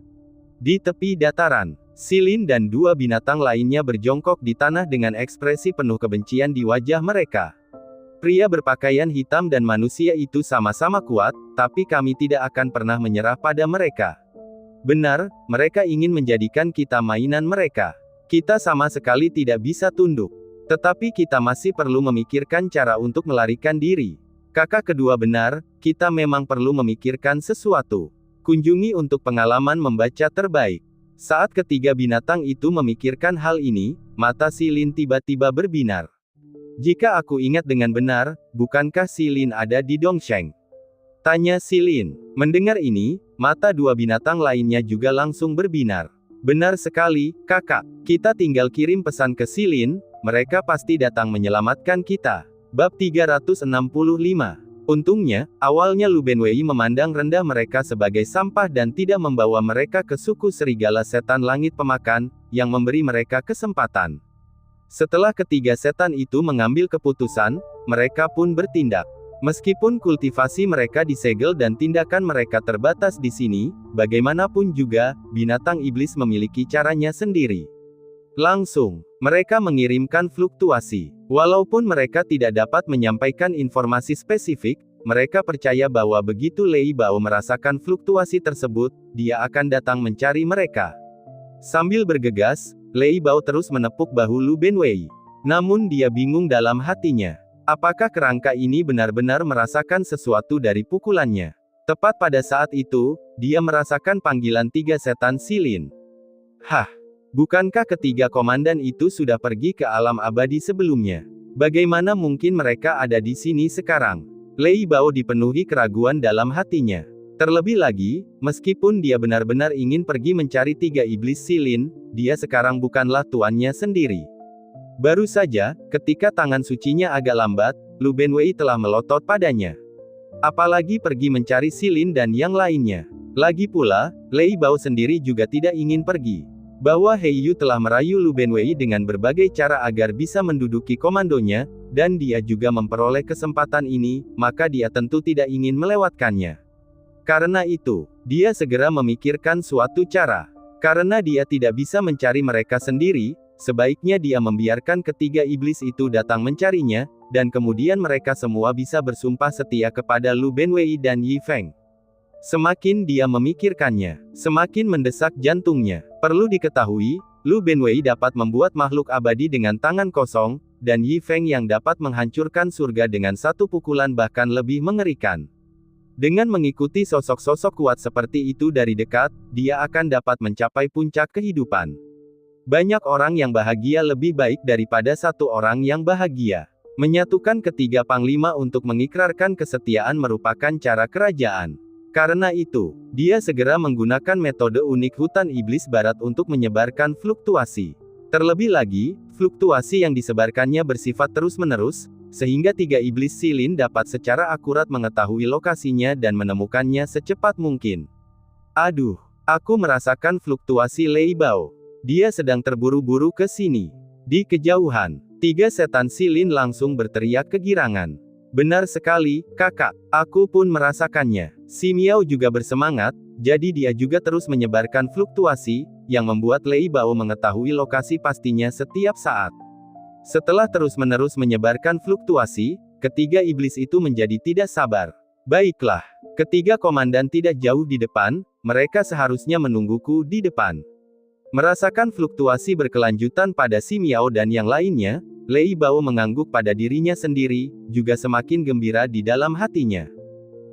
Di tepi dataran, Si Lin dan dua binatang lainnya berjongkok di tanah dengan ekspresi penuh kebencian di wajah mereka. Pria berpakaian hitam dan manusia itu sama-sama kuat, tapi kami tidak akan pernah menyerah pada mereka. Benar, mereka ingin menjadikan kita mainan mereka. Kita sama sekali tidak bisa tunduk. Tetapi kita masih perlu memikirkan cara untuk melarikan diri. Kakak kedua benar, kita memang perlu memikirkan sesuatu. Kunjungi untuk pengalaman membaca terbaik. Saat ketiga binatang itu memikirkan hal ini, mata Si Lin tiba-tiba berbinar. Jika aku ingat dengan benar, bukankah Si Lin ada di Dongsheng? Tanya Si Lin. Mendengar ini, mata dua binatang lainnya juga langsung berbinar. Benar sekali, kakak. Kita tinggal kirim pesan ke Si Lin, mereka pasti datang menyelamatkan kita. Bab 365. Untungnya, awalnya Lu Benwei memandang rendah mereka sebagai sampah dan tidak membawa mereka ke suku serigala setan langit pemakan, yang memberi mereka kesempatan. Setelah ketiga setan itu mengambil keputusan, mereka pun bertindak. Meskipun kultivasi mereka disegel dan tindakan mereka terbatas di sini, bagaimanapun juga, binatang iblis memiliki caranya sendiri. Langsung, mereka mengirimkan fluktuasi. Walaupun mereka tidak dapat menyampaikan informasi spesifik, mereka percaya bahwa begitu Lei Bao merasakan fluktuasi tersebut, dia akan datang mencari mereka. Sambil bergegas, Lei Bao terus menepuk bahu Lu Benwei. Namun dia bingung dalam hatinya. Apakah kerangka ini benar-benar merasakan sesuatu dari pukulannya? Tepat pada saat itu, dia merasakan panggilan tiga setan Si Lin. Hah? Bukankah ketiga komandan itu sudah pergi ke alam abadi sebelumnya? Bagaimana mungkin mereka ada di sini sekarang? Lei Bao dipenuhi keraguan dalam hatinya. Terlebih lagi, meskipun dia benar-benar ingin pergi mencari tiga iblis Si Lin, dia sekarang bukanlah tuannya sendiri. Baru saja, ketika tangan sucinya agak lambat, Lu Benwei telah melotot padanya. Apalagi pergi mencari Si Lin dan yang lainnya. Lagi pula, Lei Bao sendiri juga tidak ingin pergi. Bahwa He Yu telah merayu Lu Benwei dengan berbagai cara agar bisa menduduki komandonya, dan dia juga memperoleh kesempatan ini, maka dia tentu tidak ingin melewatkannya. Karena itu, dia segera memikirkan suatu cara. Karena dia tidak bisa mencari mereka sendiri, sebaiknya dia membiarkan ketiga iblis itu datang mencarinya, dan kemudian mereka semua bisa bersumpah setia kepada Lu Benwei dan Yi Feng. Semakin dia memikirkannya, semakin mendesak jantungnya. Perlu diketahui, Lu Benwei dapat membuat makhluk abadi dengan tangan kosong, dan Yi Feng yang dapat menghancurkan surga dengan satu pukulan bahkan lebih mengerikan. Dengan mengikuti sosok-sosok kuat seperti itu dari dekat, dia akan dapat mencapai puncak kehidupan. Banyak orang yang bahagia lebih baik daripada satu orang yang bahagia. Menyatukan ketiga panglima untuk mengikrarkan kesetiaan merupakan cara kerajaan. Karena itu, dia segera menggunakan metode unik hutan iblis barat untuk menyebarkan fluktuasi. Terlebih lagi, fluktuasi yang disebarkannya bersifat terus-menerus, sehingga tiga iblis silin dapat secara akurat mengetahui lokasinya dan menemukannya secepat mungkin. Aduh, aku merasakan fluktuasi Lei Bao. Dia sedang terburu-buru ke sini. Di kejauhan, tiga setan silin langsung berteriak kegirangan. Benar sekali, kakak. Aku pun merasakannya. Si Miao juga bersemangat, jadi dia juga terus menyebarkan fluktuasi, yang membuat Lei Bao mengetahui lokasi pastinya setiap saat. Setelah terus-menerus menyebarkan fluktuasi, ketiga iblis itu menjadi tidak sabar. Baiklah, ketiga komandan tidak jauh di depan, mereka seharusnya menungguku di depan. Merasakan fluktuasi berkelanjutan pada si Miao dan yang lainnya, Lei Bao mengangguk pada dirinya sendiri, juga semakin gembira di dalam hatinya.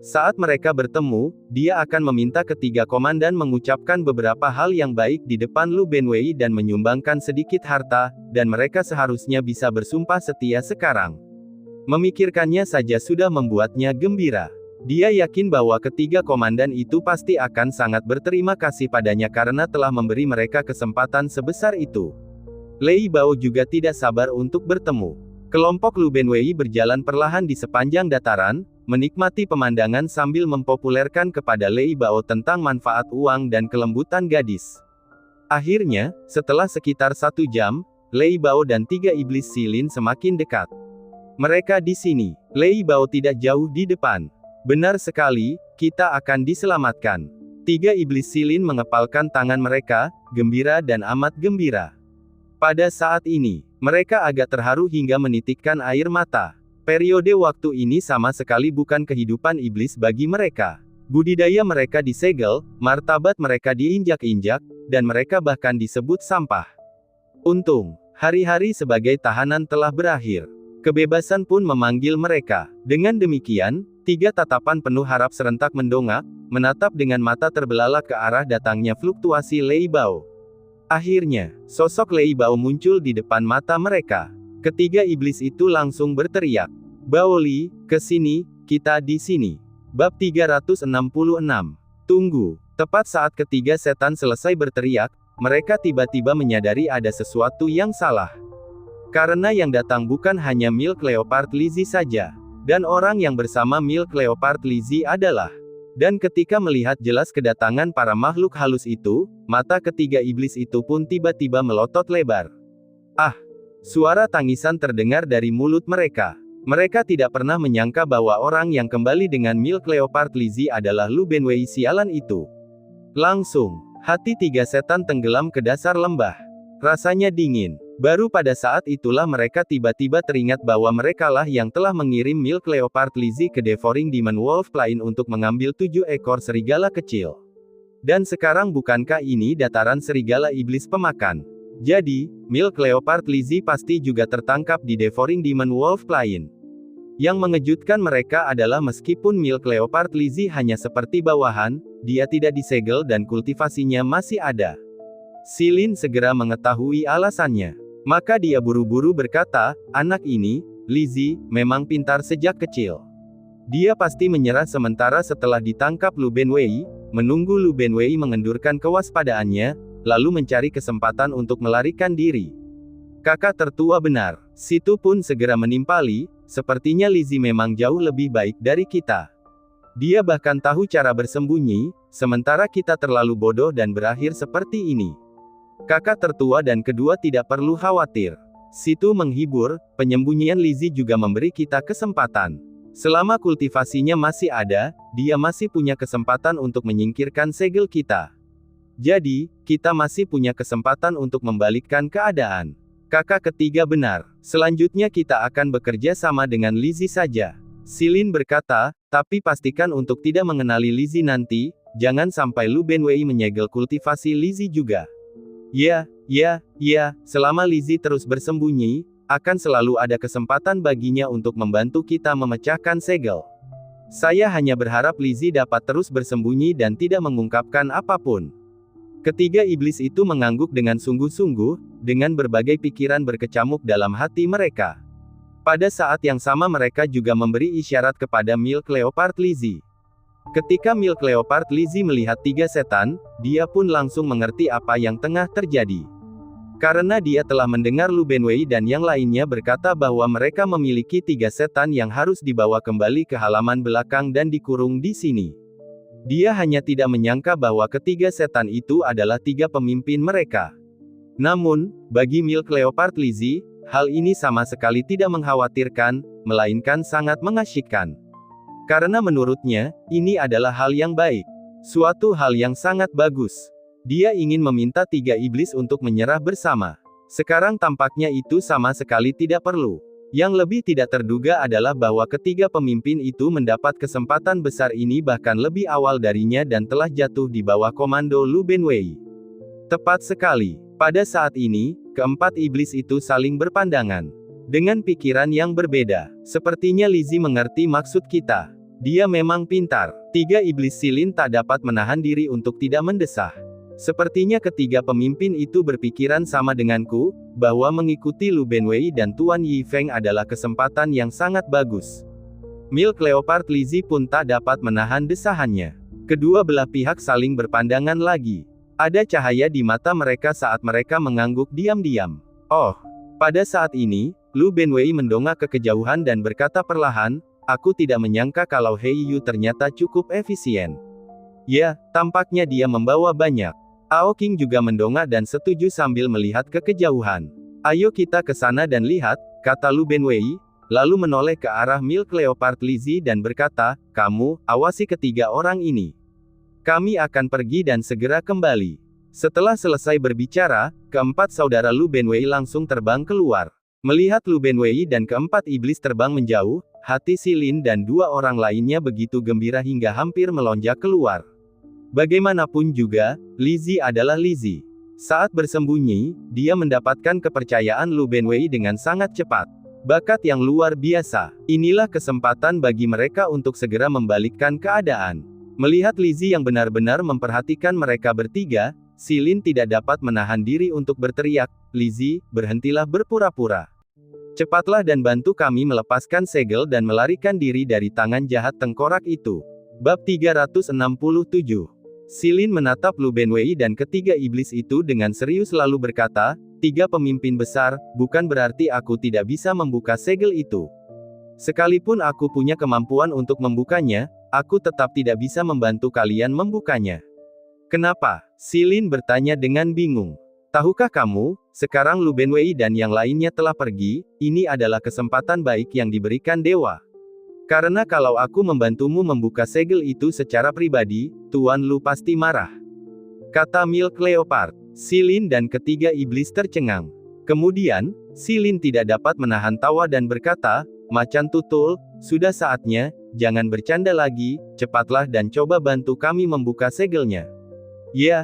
Saat mereka bertemu, dia akan meminta ketiga komandan mengucapkan beberapa hal yang baik di depan Lu Benwei dan menyumbangkan sedikit harta, dan mereka seharusnya bisa bersumpah setia sekarang. Memikirkannya saja sudah membuatnya gembira. Dia yakin bahwa ketiga komandan itu pasti akan sangat berterima kasih padanya karena telah memberi mereka kesempatan sebesar itu. Lei Bao juga tidak sabar untuk bertemu. Kelompok Lu Benwei berjalan perlahan di sepanjang dataran, menikmati pemandangan sambil mempopulerkan kepada Lei Bao tentang manfaat uang dan kelembutan gadis. Akhirnya, setelah sekitar 1 jam, Lei Bao dan tiga iblis silin semakin dekat. Mereka di sini. Lei Bao tidak jauh di depan. Benar sekali, kita akan diselamatkan. Tiga iblis silin mengepalkan tangan mereka, gembira dan amat gembira. Pada saat ini, mereka agak terharu hingga menitikkan air mata. Periode waktu ini sama sekali bukan kehidupan iblis bagi mereka. Budidaya mereka disegel, martabat mereka diinjak-injak, dan mereka bahkan disebut sampah. Untung, hari-hari sebagai tahanan telah berakhir. Kebebasan pun memanggil mereka. Dengan demikian, tiga tatapan penuh harap serentak mendongak, menatap dengan mata terbelalak ke arah datangnya fluktuasi Lei Bao. Akhirnya, sosok Lei Bao muncul di depan mata mereka. Ketiga iblis itu langsung berteriak. Bao Li, ke sini, kita di sini. Bab 366. Tunggu. Tepat saat ketiga setan selesai berteriak, mereka tiba-tiba menyadari ada sesuatu yang salah. Karena yang datang bukan hanya Milk Leopard Lizzie saja. Dan orang yang bersama Milk Leopard Lizzie adalah. Dan ketika melihat jelas kedatangan para makhluk halus itu, mata ketiga iblis itu pun tiba-tiba melotot lebar. Ah! Suara tangisan terdengar dari mulut mereka. Mereka tidak pernah menyangka bahwa orang yang kembali dengan Milk Leopard Lizzie adalah Lu Benwei sialan itu. Langsung, hati tiga setan tenggelam ke dasar lembah. Rasanya dingin. Baru pada saat itulah mereka tiba-tiba teringat bahwa merekalah yang telah mengirim Milk Leopard Lizzie ke Devouring Demon Wolf Plain untuk mengambil 7 ekor serigala kecil. Dan sekarang bukankah ini dataran serigala iblis pemakan? Jadi, Milk Leopard Lizzie pasti juga tertangkap di Devouring Demon Wolf Plain. Yang mengejutkan mereka adalah meskipun Milk Leopard Lizzie hanya seperti bawahan, dia tidak disegel dan kultivasinya masih ada. Silin segera mengetahui alasannya. Maka dia buru-buru berkata, anak ini, Lizzie, memang pintar sejak kecil. Dia pasti menyerah sementara setelah ditangkap Lu Benwei, menunggu Lu Benwei mengendurkan kewaspadaannya, lalu mencari kesempatan untuk melarikan diri. Kakak tertua benar. Situ pun segera menimpali, sepertinya Lizzie memang jauh lebih baik dari kita. Dia bahkan tahu cara bersembunyi, sementara kita terlalu bodoh dan berakhir seperti ini. Kakak tertua dan kedua tidak perlu khawatir. Situ menghibur, penyembunyian Lizzie juga memberi kita kesempatan. Selama kultivasinya masih ada, dia masih punya kesempatan untuk menyingkirkan segel kita. Jadi, kita masih punya kesempatan untuk membalikkan keadaan. Kakak ketiga benar. Selanjutnya kita akan bekerja sama dengan Lizzie saja. Silin berkata, tapi pastikan untuk tidak mengenali Lizzie nanti, jangan sampai Lu Benwei menyegel kultivasi Lizzie juga. Ya, selama Lizzie terus bersembunyi, akan selalu ada kesempatan baginya untuk membantu kita memecahkan segel. Saya hanya berharap Lizzie dapat terus bersembunyi dan tidak mengungkapkan apapun. Ketiga iblis itu mengangguk dengan sungguh-sungguh, dengan berbagai pikiran berkecamuk dalam hati mereka. Pada saat yang sama mereka juga memberi isyarat kepada Milk Leopard Lizzie. Ketika Milk Leopard Lizzie melihat tiga setan, dia pun langsung mengerti apa yang tengah terjadi. Karena dia telah mendengar Lu Benwei dan yang lainnya berkata bahwa mereka memiliki tiga setan yang harus dibawa kembali ke halaman belakang dan dikurung di sini. Dia hanya tidak menyangka bahwa ketiga setan itu adalah tiga pemimpin mereka. Namun, bagi Milk Leopard Lizzie, hal ini sama sekali tidak mengkhawatirkan, melainkan sangat mengasyikkan. Karena menurutnya, ini adalah hal yang baik. Suatu hal yang sangat bagus. Dia ingin meminta tiga iblis untuk menyerah bersama. Sekarang tampaknya itu sama sekali tidak perlu. Yang lebih tidak terduga adalah bahwa ketiga pemimpin itu mendapat kesempatan besar ini bahkan lebih awal darinya dan telah jatuh di bawah komando Lu Benwei. Tepat sekali. Pada saat ini, keempat iblis itu saling berpandangan. Dengan pikiran yang berbeda. Sepertinya Lizzie mengerti maksud kita. Dia memang pintar. Tiga iblis silin tak dapat menahan diri untuk tidak mendesah. Sepertinya ketiga pemimpin itu berpikiran sama denganku, bahwa mengikuti Lu Benwei dan Tuan Yi Feng adalah kesempatan yang sangat bagus. Milk Leopard Lizzie pun tak dapat menahan desahannya. Kedua belah pihak saling berpandangan lagi. Ada cahaya di mata mereka saat mereka mengangguk diam-diam. Oh, pada saat ini, Lu Benwei mendongak ke kejauhan dan berkata perlahan, aku tidak menyangka kalau Hei Yu ternyata cukup efisien. Ya, tampaknya dia membawa banyak. Ao King juga mendongak dan setuju sambil melihat ke kejauhan. Ayo kita ke sana dan lihat, kata Lu Benwei, lalu menoleh ke arah Milk Leopard Lizzie dan berkata, kamu, awasi ketiga orang ini. Kami akan pergi dan segera kembali. Setelah selesai berbicara, keempat saudara Lu Benwei langsung terbang keluar. Melihat Lu Benwei dan keempat iblis terbang menjauh, hati Silin dan dua orang lainnya begitu gembira hingga hampir melonjak keluar. Bagaimanapun juga, Lizzie adalah Lizzie. Saat bersembunyi, dia mendapatkan kepercayaan Lu Benwei dengan sangat cepat. Bakat yang luar biasa. Inilah kesempatan bagi mereka untuk segera membalikkan keadaan. Melihat Lizzie yang benar-benar memperhatikan mereka bertiga, Silin tidak dapat menahan diri untuk berteriak, Lizzie, berhentilah berpura-pura. Cepatlah dan bantu kami melepaskan segel dan melarikan diri dari tangan jahat tengkorak itu. Bab 367. Silin menatap Lu Benwei dan ketiga iblis itu dengan serius lalu berkata, tiga pemimpin besar, bukan berarti aku tidak bisa membuka segel itu. Sekalipun aku punya kemampuan untuk membukanya, aku tetap tidak bisa membantu kalian membukanya. Kenapa? Silin bertanya dengan bingung. Tahukah kamu, sekarang Lu Benwei dan yang lainnya telah pergi, ini adalah kesempatan baik yang diberikan dewa. Karena kalau aku membantumu membuka segel itu secara pribadi, Tuan Lu pasti marah. Kata Milk Leopard. Silin dan ketiga iblis tercengang. Kemudian, Silin tidak dapat menahan tawa dan berkata, Macan Tutul, sudah saatnya, jangan bercanda lagi, cepatlah dan coba bantu kami membuka segelnya. Ya,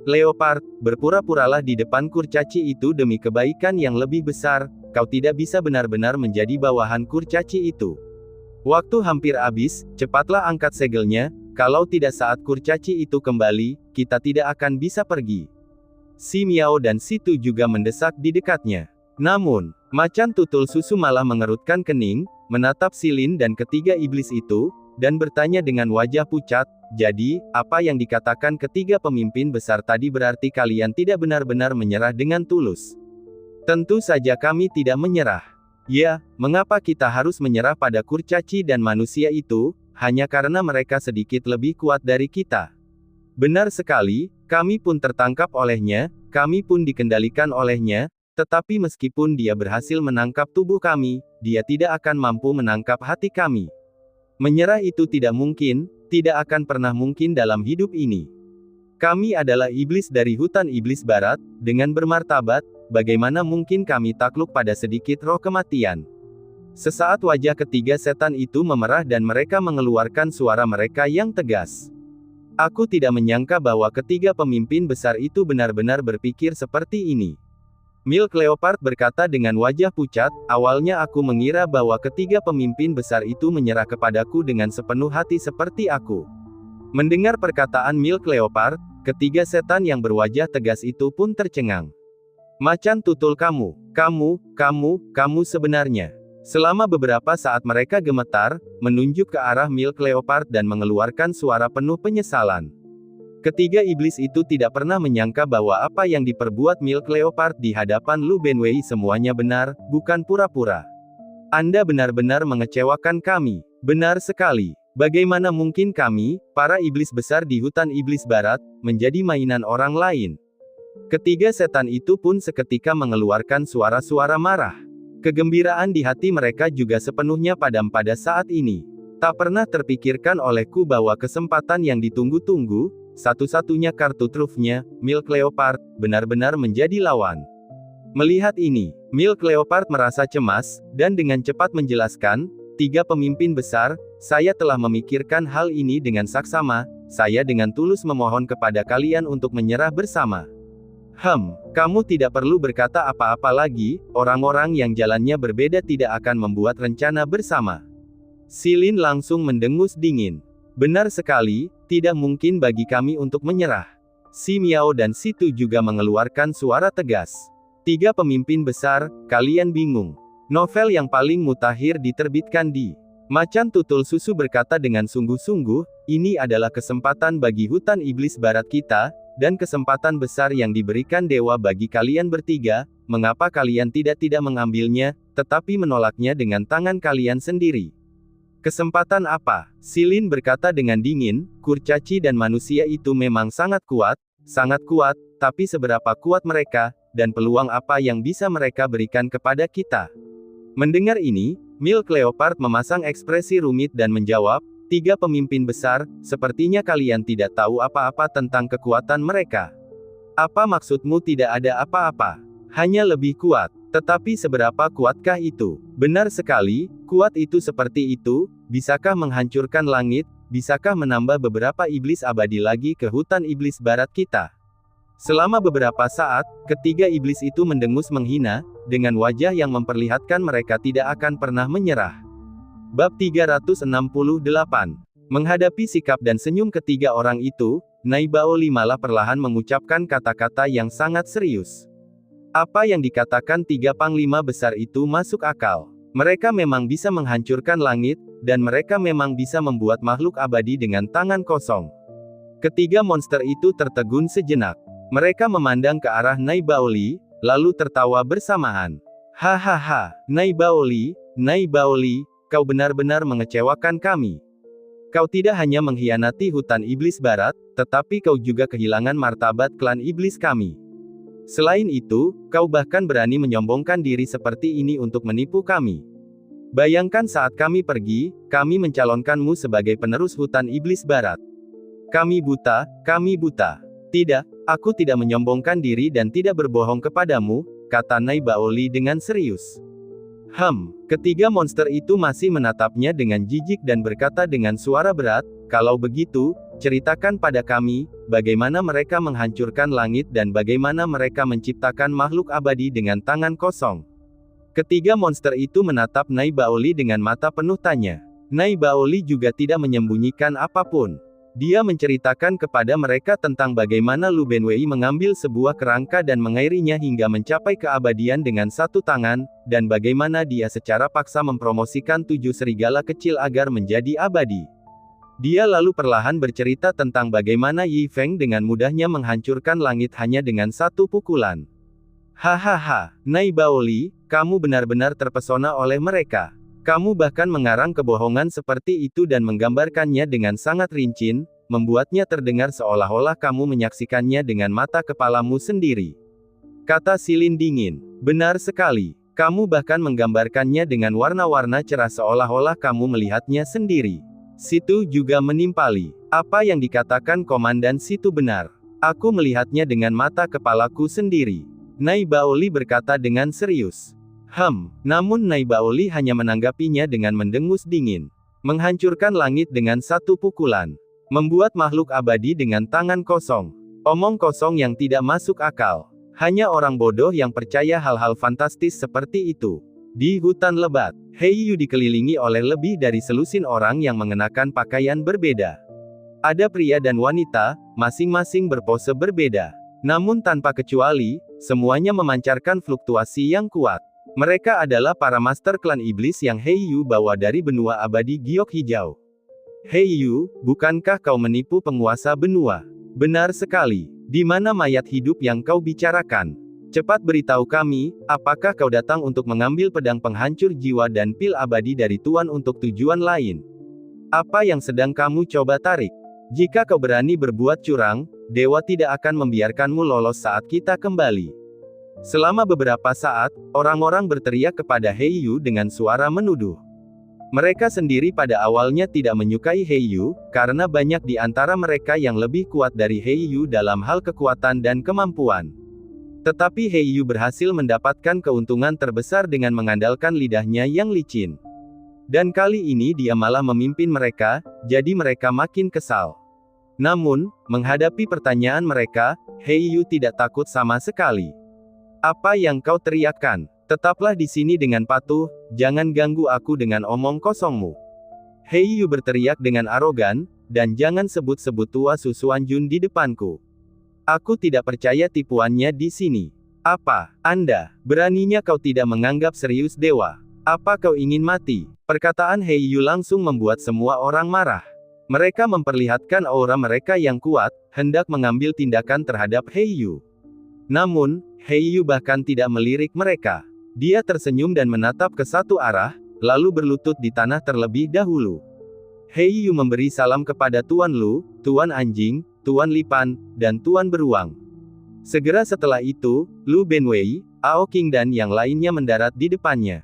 Leopard, berpura-puralah di depan kurcaci itu demi kebaikan yang lebih besar, kau tidak bisa benar-benar menjadi bawahan kurcaci itu. Waktu hampir habis, cepatlah angkat segelnya, kalau tidak saat kurcaci itu kembali, kita tidak akan bisa pergi. Si Miao dan Si Tu juga mendesak di dekatnya. Namun, Macan Tutul Susu malah mengerutkan kening, menatap Silin dan ketiga iblis itu, dan bertanya dengan wajah pucat, jadi, apa yang dikatakan ketiga pemimpin besar tadi berarti kalian tidak benar-benar menyerah dengan tulus? Tentu saja kami tidak menyerah. Ya, mengapa kita harus menyerah pada kurcaci dan manusia itu, hanya karena mereka sedikit lebih kuat dari kita? Benar sekali, kami pun tertangkap olehnya, kami pun dikendalikan olehnya, tetapi meskipun dia berhasil menangkap tubuh kami, dia tidak akan mampu menangkap hati kami. Menyerah itu tidak mungkin, tidak akan pernah mungkin dalam hidup ini. Kami adalah iblis dari hutan iblis barat, dengan bermartabat, bagaimana mungkin kami takluk pada sedikit roh kematian? Sesaat wajah ketiga setan itu memerah dan mereka mengeluarkan suara mereka yang tegas. Aku tidak menyangka bahwa ketiga pemimpin besar itu benar-benar berpikir seperti ini. Milk Leopard berkata dengan wajah pucat, awalnya aku mengira bahwa ketiga pemimpin besar itu menyerah kepadaku dengan sepenuh hati seperti aku. Mendengar perkataan Milk Leopard, ketiga setan yang berwajah tegas itu pun tercengang. Macan tutul kamu sebenarnya. Selama beberapa saat mereka gemetar, menunjuk ke arah Milk Leopard dan mengeluarkan suara penuh penyesalan. Ketiga iblis itu tidak pernah menyangka bahwa apa yang diperbuat Milk Leopard di hadapan Lu Benwei semuanya benar, bukan pura-pura. Anda benar-benar mengecewakan kami. Benar sekali. Bagaimana mungkin kami, para iblis besar di hutan iblis barat, menjadi mainan orang lain? Ketiga setan itu pun seketika mengeluarkan suara-suara marah. Kegembiraan di hati mereka juga sepenuhnya padam pada saat ini. Tak pernah terpikirkan olehku bahwa kesempatan yang ditunggu-tunggu, satu-satunya kartu trufnya, Milk Leopard, benar-benar menjadi lawan. Melihat ini, Milk Leopard merasa cemas, dan dengan cepat menjelaskan, tiga pemimpin besar, saya telah memikirkan hal ini dengan saksama, saya dengan tulus memohon kepada kalian untuk menyerah bersama. Kamu tidak perlu berkata apa-apa lagi, orang-orang yang jalannya berbeda tidak akan membuat rencana bersama. Silin langsung mendengus dingin. Benar sekali, tidak mungkin bagi kami untuk menyerah. Si Miao dan Si Tu juga mengeluarkan suara tegas. Tiga pemimpin besar, kalian bingung. Novel yang paling mutakhir diterbitkan di Macan Tutul Susu berkata dengan sungguh-sungguh, ini adalah kesempatan bagi hutan iblis barat kita, dan kesempatan besar yang diberikan dewa bagi kalian bertiga, mengapa kalian tidak mengambilnya, tetapi menolaknya dengan tangan kalian sendiri? Kesempatan apa? Silin berkata dengan dingin, kurcaci dan manusia itu memang sangat kuat, tapi seberapa kuat mereka, dan peluang apa yang bisa mereka berikan kepada kita? Mendengar ini, Milk Leopard memasang ekspresi rumit dan menjawab, tiga pemimpin besar, sepertinya kalian tidak tahu apa-apa tentang kekuatan mereka. Apa maksudmu tidak ada apa-apa? Hanya lebih kuat. Tetapi seberapa kuatkah itu? Benar sekali, kuat itu seperti itu, bisakah menghancurkan langit, bisakah menambah beberapa iblis abadi lagi ke hutan iblis barat kita? Selama beberapa saat, ketiga iblis itu mendengus menghina, dengan wajah yang memperlihatkan mereka tidak akan pernah menyerah. Bab 368. Menghadapi sikap dan senyum ketiga orang itu, Nai Baoli malah perlahan mengucapkan kata-kata yang sangat serius. Apa yang dikatakan tiga panglima besar itu masuk akal. Mereka memang bisa menghancurkan langit, dan mereka memang bisa membuat makhluk abadi dengan tangan kosong. Ketiga monster itu tertegun sejenak. Mereka memandang ke arah Nai Baoli, lalu tertawa bersamaan. Hahaha, Nai Baoli, kau benar-benar mengecewakan kami. Kau tidak hanya mengkhianati hutan iblis barat, tetapi kau juga kehilangan martabat klan iblis kami. Selain itu, kau bahkan berani menyombongkan diri seperti ini untuk menipu kami. Bayangkan saat kami pergi, kami mencalonkanmu sebagai penerus hutan iblis barat. Kami buta. Tidak, aku tidak menyombongkan diri dan tidak berbohong kepadamu, kata Nai Baoli dengan serius. Ketiga monster itu masih menatapnya dengan jijik dan berkata dengan suara berat, kalau begitu, ceritakan pada kami, bagaimana mereka menghancurkan langit dan bagaimana mereka menciptakan makhluk abadi dengan tangan kosong. Ketiga monster itu menatap Nai Baoli dengan mata penuh tanya. Nai Baoli juga tidak menyembunyikan apapun. Dia menceritakan kepada mereka tentang bagaimana Lu Benwei mengambil sebuah kerangka dan mengairinya hingga mencapai keabadian dengan satu tangan, dan bagaimana dia secara paksa mempromosikan 7 serigala kecil agar menjadi abadi. Dia lalu perlahan bercerita tentang bagaimana Yi Feng dengan mudahnya menghancurkan langit hanya dengan satu pukulan. Hahaha, Nai Baoli, kamu benar-benar terpesona oleh mereka. Kamu bahkan mengarang kebohongan seperti itu dan menggambarkannya dengan sangat rinci, membuatnya terdengar seolah-olah kamu menyaksikannya dengan mata kepalamu sendiri. Kata Silin dingin. Benar sekali. Kamu bahkan menggambarkannya dengan warna-warna cerah seolah-olah kamu melihatnya sendiri. Situ juga menimpali. Apa yang dikatakan Komandan Situ benar. Aku melihatnya dengan mata kepalaku sendiri. Nai Baoli berkata dengan serius. Namun Nai Baoli hanya menanggapinya dengan mendengus dingin. Menghancurkan langit dengan satu pukulan. Membuat makhluk abadi dengan tangan kosong. Omong kosong yang tidak masuk akal. Hanya orang bodoh yang percaya hal-hal fantastis seperti itu. Di hutan lebat, Heiyu dikelilingi oleh lebih dari selusin orang yang mengenakan pakaian berbeda. Ada pria dan wanita, masing-masing berpose berbeda. Namun tanpa kecuali, semuanya memancarkan fluktuasi yang kuat. Mereka adalah para master klan iblis yang Heiyu bawa dari benua abadi Giok Hijau. Heiyu, bukankah kau menipu penguasa benua? Benar sekali. Di mana mayat hidup yang kau bicarakan? Cepat beritahu kami, apakah kau datang untuk mengambil pedang penghancur jiwa dan pil abadi dari Tuan untuk tujuan lain? Apa yang sedang kamu coba tarik? Jika kau berani berbuat curang, dewa tidak akan membiarkanmu lolos saat kita kembali. Selama beberapa saat, orang-orang berteriak kepada Heiyu dengan suara menuduh. Mereka sendiri pada awalnya tidak menyukai Heiyu, karena banyak di antara mereka yang lebih kuat dari Heiyu dalam hal kekuatan dan kemampuan. Tetapi Heiyu berhasil mendapatkan keuntungan terbesar dengan mengandalkan lidahnya yang licin. Dan kali ini dia malah memimpin mereka, jadi mereka makin kesal. Namun, menghadapi pertanyaan mereka, Heiyu tidak takut sama sekali. Apa yang kau teriakkan? Tetaplah di sini dengan patuh, jangan ganggu aku dengan omong kosongmu. Heiyu berteriak dengan arogan, dan jangan sebut-sebut tua Susuan Jun di depanku. Aku tidak percaya tipuannya di sini. Apa, Anda, beraninya kau tidak menganggap serius dewa? Apa kau ingin mati? Perkataan Heiyu langsung membuat semua orang marah. Mereka memperlihatkan aura mereka yang kuat, hendak mengambil tindakan terhadap Heiyu. Namun, Heiyu bahkan tidak melirik mereka. Dia tersenyum dan menatap ke satu arah, lalu berlutut di tanah terlebih dahulu. Heiyu memberi salam kepada Tuan Lu, Tuan Anjing, Tuan Lipan, dan Tuan Beruang. Segera setelah itu, Lu Benwei, Ao King dan yang lainnya mendarat di depannya.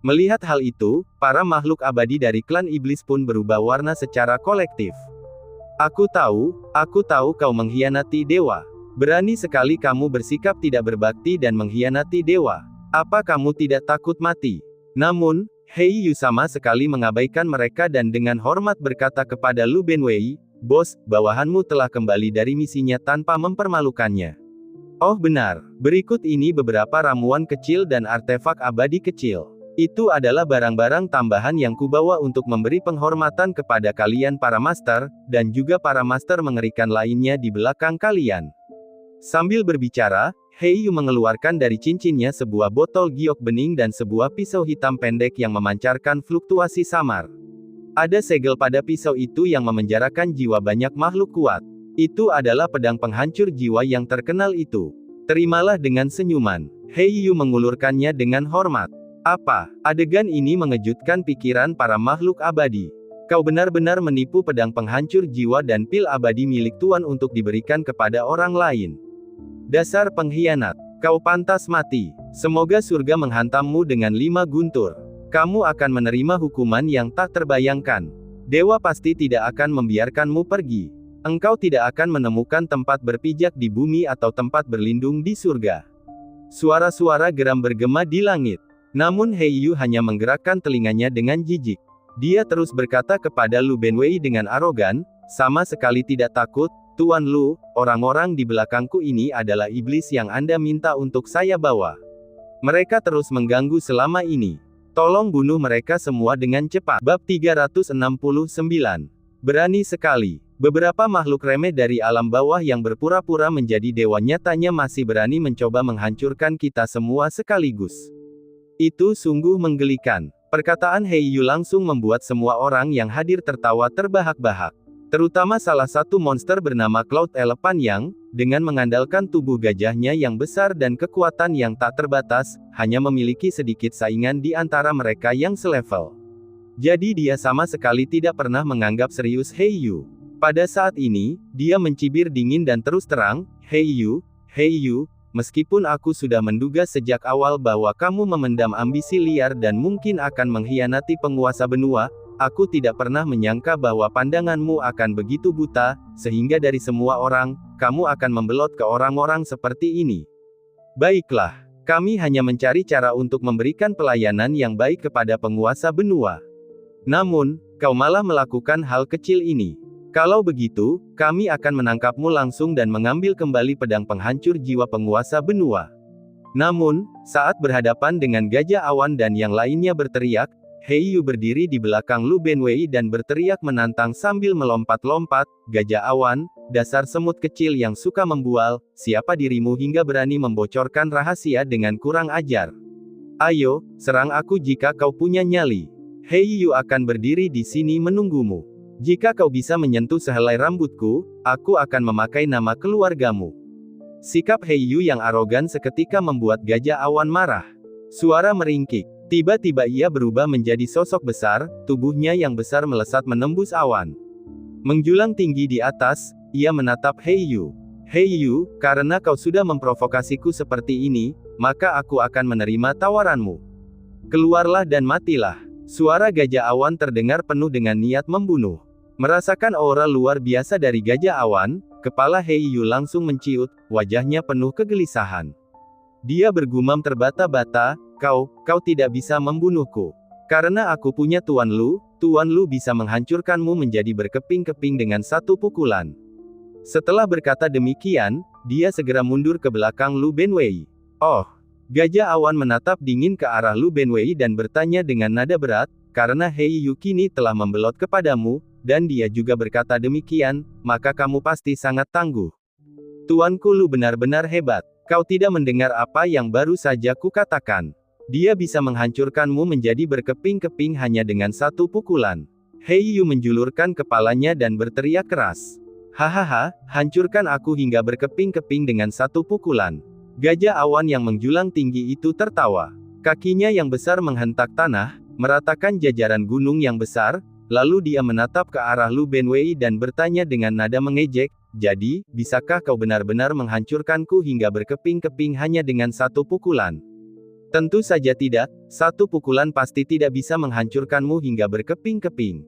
Melihat hal itu, para makhluk abadi dari klan iblis pun berubah warna secara kolektif. Aku tahu kau mengkhianati dewa. Berani sekali kamu bersikap tidak berbakti dan mengkhianati dewa. Apa kamu tidak takut mati? Namun, Heiyu sama sekali mengabaikan mereka dan dengan hormat berkata kepada Lu Benwei, "Bos, bawahanmu telah kembali dari misinya tanpa mempermalukannya." Oh benar, berikut ini beberapa ramuan kecil dan artefak abadi kecil. Itu adalah barang-barang tambahan yang kubawa untuk memberi penghormatan kepada kalian para master, dan juga para master mengerikan lainnya di belakang kalian. Sambil berbicara, Heiyu mengeluarkan dari cincinnya sebuah botol giok bening dan sebuah pisau hitam pendek yang memancarkan fluktuasi samar. Ada segel pada pisau itu yang memenjarakan jiwa banyak makhluk kuat. Itu adalah pedang penghancur jiwa yang terkenal itu. Terimalah dengan senyuman. Heiyu mengulurkannya dengan hormat. Apa? Adegan ini mengejutkan pikiran para makhluk abadi. Kau benar-benar menipu pedang penghancur jiwa dan pil abadi milik Tuan untuk diberikan kepada orang lain. Dasar pengkhianat. Kau pantas mati. Semoga surga menghantammu dengan 5 guntur. Kamu akan menerima hukuman yang tak terbayangkan. Dewa pasti tidak akan membiarkanmu pergi. Engkau tidak akan menemukan tempat berpijak di bumi atau tempat berlindung di surga. Suara-suara geram bergema di langit. Namun Heiyu hanya menggerakkan telinganya dengan jijik. Dia terus berkata kepada Lu Benwei dengan arogan, "Sama sekali tidak takut, Tuan Lu, orang-orang di belakangku ini adalah iblis yang Anda minta untuk saya bawa. Mereka terus mengganggu selama ini. Tolong bunuh mereka semua dengan cepat." Bab 369. Berani sekali. Beberapa makhluk remeh dari alam bawah yang berpura-pura menjadi dewa nyatanya masih berani mencoba menghancurkan kita semua sekaligus. Itu sungguh menggelikan. Perkataan Heiyu langsung membuat semua orang yang hadir tertawa terbahak-bahak. Terutama salah satu monster bernama Cloud Elephant yang, dengan mengandalkan tubuh gajahnya yang besar dan kekuatan yang tak terbatas, hanya memiliki sedikit saingan di antara mereka yang selevel. Jadi dia sama sekali tidak pernah menganggap serius Heiyu. Pada saat ini, dia mencibir dingin dan terus terang, Heiyu, meskipun aku sudah menduga sejak awal bahwa kamu memendam ambisi liar dan mungkin akan mengkhianati penguasa benua, aku tidak pernah menyangka bahwa pandanganmu akan begitu buta, sehingga dari semua orang, kamu akan membelot ke orang-orang seperti ini. Baiklah, kami hanya mencari cara untuk memberikan pelayanan yang baik kepada penguasa benua. Namun, kau malah melakukan hal kecil ini. Kalau begitu, kami akan menangkapmu langsung dan mengambil kembali pedang penghancur jiwa penguasa benua. Namun, saat berhadapan dengan Gajah Awan dan yang lainnya berteriak, Heiyu berdiri di belakang Lu Benwei dan berteriak menantang sambil melompat-lompat, "Gajah Awan, dasar semut kecil yang suka membual, siapa dirimu hingga berani membocorkan rahasia dengan kurang ajar? Ayo, serang aku jika kau punya nyali. Heiyu akan berdiri di sini menunggumu. Jika kau bisa menyentuh sehelai rambutku, aku akan memakai nama keluargamu." Sikap Heiyu yang arogan seketika membuat Gajah Awan marah. Suara meringkik. Tiba-tiba ia berubah menjadi sosok besar, tubuhnya yang besar melesat menembus awan. Menjulang tinggi di atas, ia menatap Heiyu. "Heiyu, karena kau sudah memprovokasiku seperti ini, maka aku akan menerima tawaranmu. Keluarlah dan matilah." Suara Gajah Awan terdengar penuh dengan niat membunuh. Merasakan aura luar biasa dari Gajah Awan, kepala Heiyu langsung menciut, wajahnya penuh kegelisahan. Dia bergumam terbata-bata, Kau tidak bisa membunuhku. Karena aku punya Tuan Lu bisa menghancurkanmu menjadi berkeping-keping dengan satu pukulan." Setelah berkata demikian, dia segera mundur ke belakang Lu Benwei. "Oh." Gajah Awan menatap dingin ke arah Lu Benwei dan bertanya dengan nada berat, "Karena Heiyu kini telah membelot kepadamu, dan dia juga berkata demikian, maka kamu pasti sangat tangguh. Tuanku Lu benar-benar hebat. Kau tidak mendengar apa yang baru saja kukatakan. Dia bisa menghancurkanmu menjadi berkeping-keping hanya dengan satu pukulan." Heiyu menjulurkan kepalanya dan berteriak keras. "Hahaha, hancurkan aku hingga berkeping-keping dengan satu pukulan." Gajah Awan yang menjulang tinggi itu tertawa. Kakinya yang besar menghentak tanah, meratakan jajaran gunung yang besar, lalu dia menatap ke arah Lu Benwei dan bertanya dengan nada mengejek, "Jadi, bisakah kau benar-benar menghancurkanku hingga berkeping-keping hanya dengan satu pukulan?" "Tentu saja tidak, satu pukulan pasti tidak bisa menghancurkanmu hingga berkeping-keping."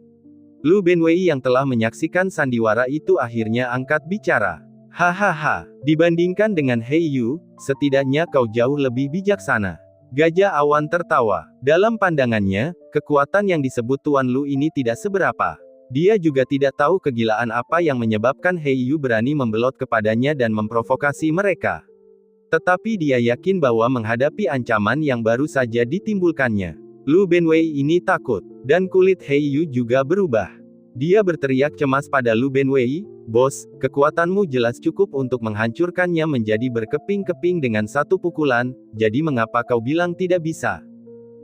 Lu Benwei yang telah menyaksikan sandiwara itu akhirnya angkat bicara. "Hahaha, dibandingkan dengan Heiyu, setidaknya kau jauh lebih bijaksana." Gajah Awan tertawa. Dalam pandangannya, kekuatan yang disebut Tuan Lu ini tidak seberapa. Dia juga tidak tahu kegilaan apa yang menyebabkan Heiyu berani membelot kepadanya dan memprovokasi mereka. Tetapi dia yakin bahwa menghadapi ancaman yang baru saja ditimbulkannya, Lu Benwei ini takut, dan kulit Heiyu juga berubah. Dia berteriak cemas pada Lu Benwei, "Bos, kekuatanmu jelas cukup untuk menghancurkannya menjadi berkeping-keping dengan satu pukulan, jadi mengapa kau bilang tidak bisa?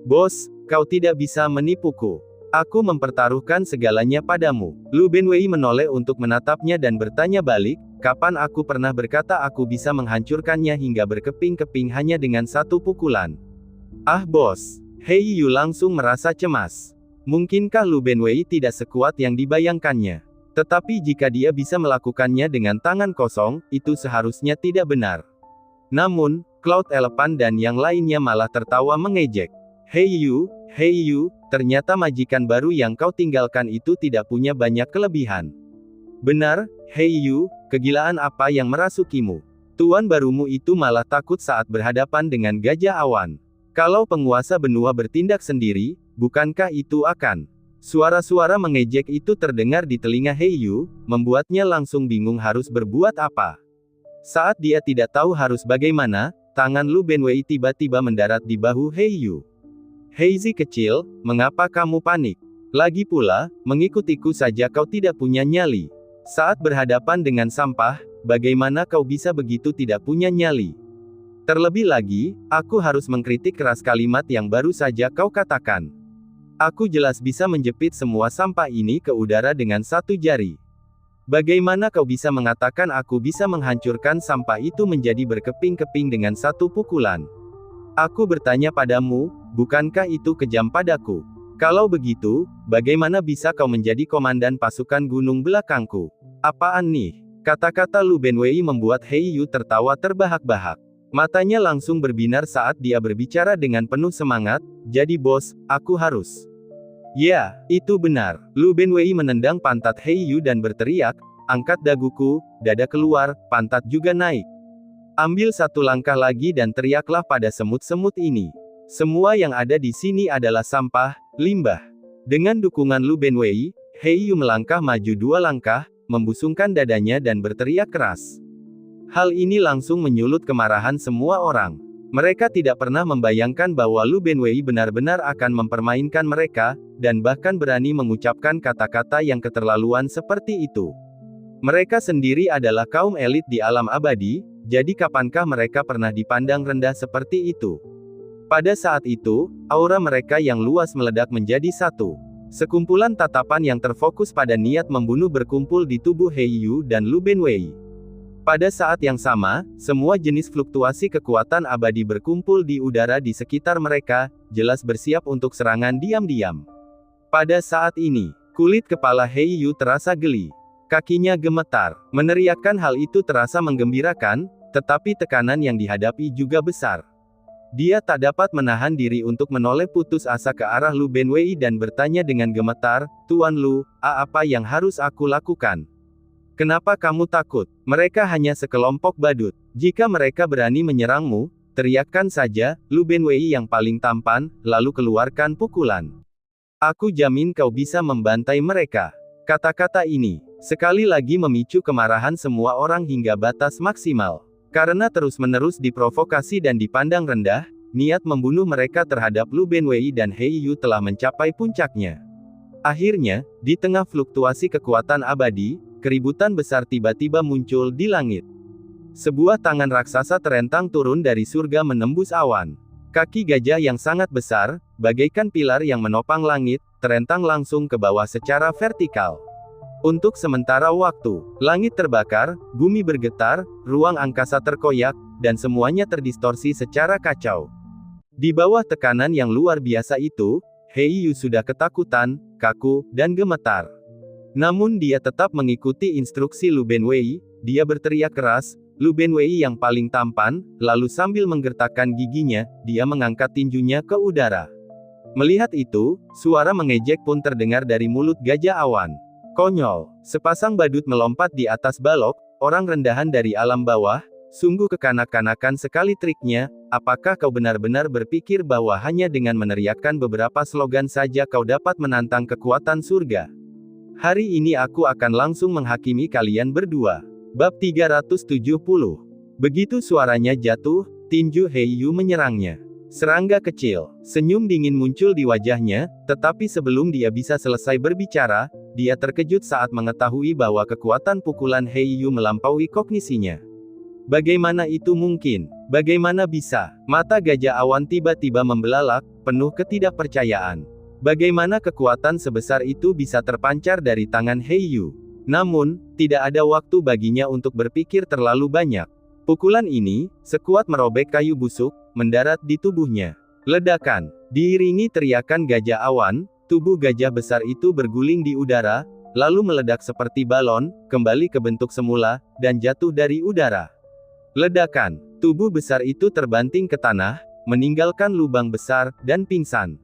Bos, kau tidak bisa menipuku. Aku mempertaruhkan segalanya padamu." Lu Benwei menoleh untuk menatapnya dan bertanya balik, "Kapan aku pernah berkata aku bisa menghancurkannya hingga berkeping-keping hanya dengan satu pukulan?" "Ah bos." Heiyu langsung merasa cemas. Mungkinkah Lu Benwei tidak sekuat yang dibayangkannya? Tetapi jika dia bisa melakukannya dengan tangan kosong, itu seharusnya tidak benar. Namun, Cloud Elephant dan yang lainnya malah tertawa mengejek. Heiyu, ternyata majikan baru yang kau tinggalkan itu tidak punya banyak kelebihan." "Benar, Heiyu, kegilaan apa yang merasukimu? Tuan barumu itu malah takut saat berhadapan dengan Gajah Awan. Kalau penguasa benua bertindak sendiri, bukankah itu akan..." Suara-suara mengejek itu terdengar di telinga Heiyu, membuatnya langsung bingung harus berbuat apa. Saat dia tidak tahu harus bagaimana, tangan Lu Benwei tiba-tiba mendarat di bahu Heiyu. "Heizi kecil, mengapa kamu panik? Lagi pula, mengikutiku saja kau tidak punya nyali. Saat berhadapan dengan sampah, bagaimana kau bisa begitu tidak punya nyali? Terlebih lagi, aku harus mengkritik keras kalimat yang baru saja kau katakan. Aku jelas bisa menjepit semua sampah ini ke udara dengan satu jari. Bagaimana kau bisa mengatakan aku bisa menghancurkan sampah itu menjadi berkeping-keping dengan satu pukulan? Aku bertanya padamu, bukankah itu kejam padaku? Kalau begitu, bagaimana bisa kau menjadi komandan pasukan gunung belakangku? Apaan nih?" Kata-kata Lu Benwei membuat Heiyu tertawa terbahak-bahak. Matanya langsung berbinar saat dia berbicara dengan penuh semangat, "Jadi bos, aku harus..." "Ya, itu benar." Lu Benwei menendang pantat Heiyu dan berteriak, "Angkat daguku, dada keluar, pantat juga naik. Ambil satu langkah lagi dan teriaklah pada semut-semut ini. Semua yang ada di sini adalah sampah, limbah." Dengan dukungan Lu Benwei, Heiyu melangkah maju 2 langkah, membusungkan dadanya dan berteriak keras. Hal ini langsung menyulut kemarahan semua orang. Mereka tidak pernah membayangkan bahwa Lu Benwei benar-benar akan mempermainkan mereka, dan bahkan berani mengucapkan kata-kata yang keterlaluan seperti itu. Mereka sendiri adalah kaum elit di alam abadi, jadi kapankah mereka pernah dipandang rendah seperti itu? Pada saat itu, aura mereka yang luas meledak menjadi satu. Sekumpulan tatapan yang terfokus pada niat membunuh berkumpul di tubuh Heiyu dan Lu Benwei. Pada saat yang sama, semua jenis fluktuasi kekuatan abadi berkumpul di udara di sekitar mereka, jelas bersiap untuk serangan diam-diam. Pada saat ini, kulit kepala Heiyu terasa geli. Kakinya gemetar. Meneriakkan hal itu terasa menggembirakan, tetapi tekanan yang dihadapi juga besar. Dia tak dapat menahan diri untuk menoleh putus asa ke arah Lu Benwei dan bertanya dengan gemetar, "Tuan Lu, apa yang harus aku lakukan?" "Kenapa kamu takut? Mereka hanya sekelompok badut. Jika mereka berani menyerangmu, teriakkan saja, Lu Benwei yang paling tampan, lalu keluarkan pukulan. Aku jamin kau bisa membantai mereka." Kata-kata ini, sekali lagi memicu kemarahan semua orang hingga batas maksimal. Karena terus-menerus diprovokasi dan dipandang rendah, niat membunuh mereka terhadap Lu Benwei dan Heiyu telah mencapai puncaknya. Akhirnya, di tengah fluktuasi kekuatan abadi, keributan besar tiba-tiba muncul di langit. Sebuah tangan raksasa terentang turun dari surga menembus awan. Kaki gajah yang sangat besar, bagaikan pilar yang menopang langit, terentang langsung ke bawah secara vertikal. Untuk sementara waktu, langit terbakar, bumi bergetar, ruang angkasa terkoyak, dan semuanya terdistorsi secara kacau. Di bawah tekanan yang luar biasa itu, Heiyu sudah ketakutan, kaku, dan gemetar. Namun dia tetap mengikuti instruksi Lu Benwei. Dia berteriak keras, "Lu Benwei yang paling tampan," lalu sambil menggertakkan giginya, dia mengangkat tinjunya ke udara. Melihat itu, suara mengejek pun terdengar dari mulut gajah awan. "Konyol, sepasang badut melompat di atas balok, orang rendahan dari alam bawah, sungguh kekanak-kanakan sekali triknya. Apakah kau benar-benar berpikir bahwa hanya dengan meneriakkan beberapa slogan saja kau dapat menantang kekuatan surga? Hari ini aku akan langsung menghakimi kalian berdua." Bab 370. Begitu suaranya jatuh, tinju Heiyu menyerangnya. Serangga kecil, senyum dingin muncul di wajahnya, tetapi sebelum dia bisa selesai berbicara, dia terkejut saat mengetahui bahwa kekuatan pukulan Heiyu melampaui kognisinya. Bagaimana itu mungkin? Bagaimana bisa? Mata gajah awan tiba-tiba membelalak, penuh ketidakpercayaan. Bagaimana kekuatan sebesar itu bisa terpancar dari tangan Heiyu? Namun, tidak ada waktu baginya untuk berpikir terlalu banyak. Pukulan ini, sekuat merobek kayu busuk, mendarat di tubuhnya. Ledakan, diiringi teriakan gajah awan, tubuh gajah besar itu berguling di udara, lalu meledak seperti balon, kembali ke bentuk semula, dan jatuh dari udara. Ledakan, tubuh besar itu terbanting ke tanah, meninggalkan lubang besar, dan pingsan.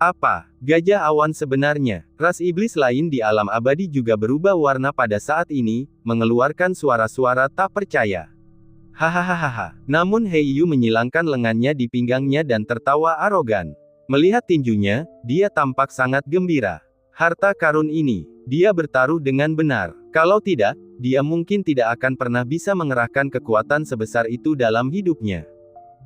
Apa gajah awan sebenarnya? Ras iblis lain di alam abadi juga berubah warna pada saat ini, mengeluarkan suara-suara tak percaya. Hahaha. Namun Heiyu menyilangkan lengannya di pinggangnya dan tertawa arogan. Melihat tinjunya, dia tampak sangat gembira. Harta karun ini, dia bertaruh dengan benar. Kalau tidak, dia mungkin tidak akan pernah bisa mengerahkan kekuatan sebesar itu dalam hidupnya.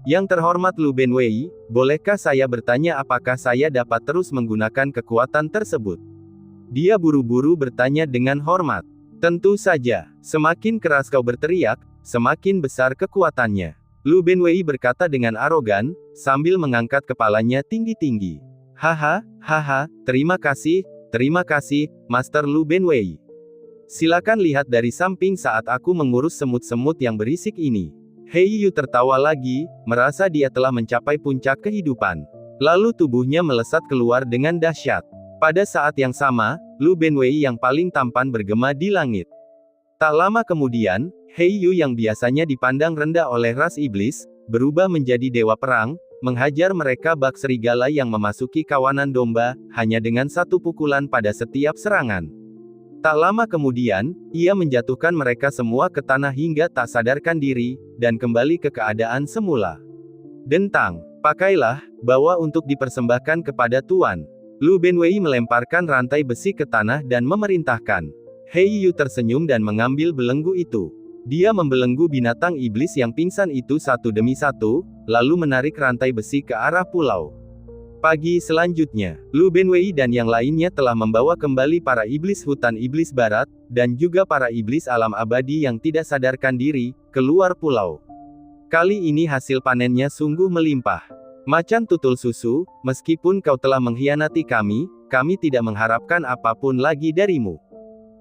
Yang terhormat Lu Benwei, bolehkah saya bertanya apakah saya dapat terus menggunakan kekuatan tersebut? Dia buru-buru bertanya dengan hormat. Tentu saja, semakin keras kau berteriak, semakin besar kekuatannya. Lu Benwei berkata dengan arogan, sambil mengangkat kepalanya tinggi-tinggi. Haha, terima kasih, Master Lu Benwei. Silakan lihat dari samping saat aku mengurus semut-semut yang berisik ini. Heiyu tertawa lagi, merasa dia telah mencapai puncak kehidupan. Lalu tubuhnya melesat keluar dengan dahsyat. Pada saat yang sama, Lu Benwei yang paling tampan bergema di langit. Tak lama kemudian, Heiyu yang biasanya dipandang rendah oleh ras iblis, berubah menjadi dewa perang, menghajar mereka bak serigala yang memasuki kawanan domba, hanya dengan satu pukulan pada setiap serangan. Tak lama kemudian, ia menjatuhkan mereka semua ke tanah hingga tak sadarkan diri, dan kembali ke keadaan semula. Dentang, pakailah, bawa untuk dipersembahkan kepada Tuan. Lu Benwei melemparkan rantai besi ke tanah dan memerintahkan. Hei Yu tersenyum dan mengambil belenggu itu. Dia membelenggu binatang iblis yang pingsan itu satu demi satu, lalu menarik rantai besi ke arah pulau. Pagi selanjutnya, Lu Benwei dan yang lainnya telah membawa kembali para iblis hutan iblis barat, dan juga para iblis alam abadi yang tidak sadarkan diri, keluar pulau. Kali ini hasil panennya sungguh melimpah. Macan tutul susu, meskipun kau telah mengkhianati kami tidak mengharapkan apapun lagi darimu.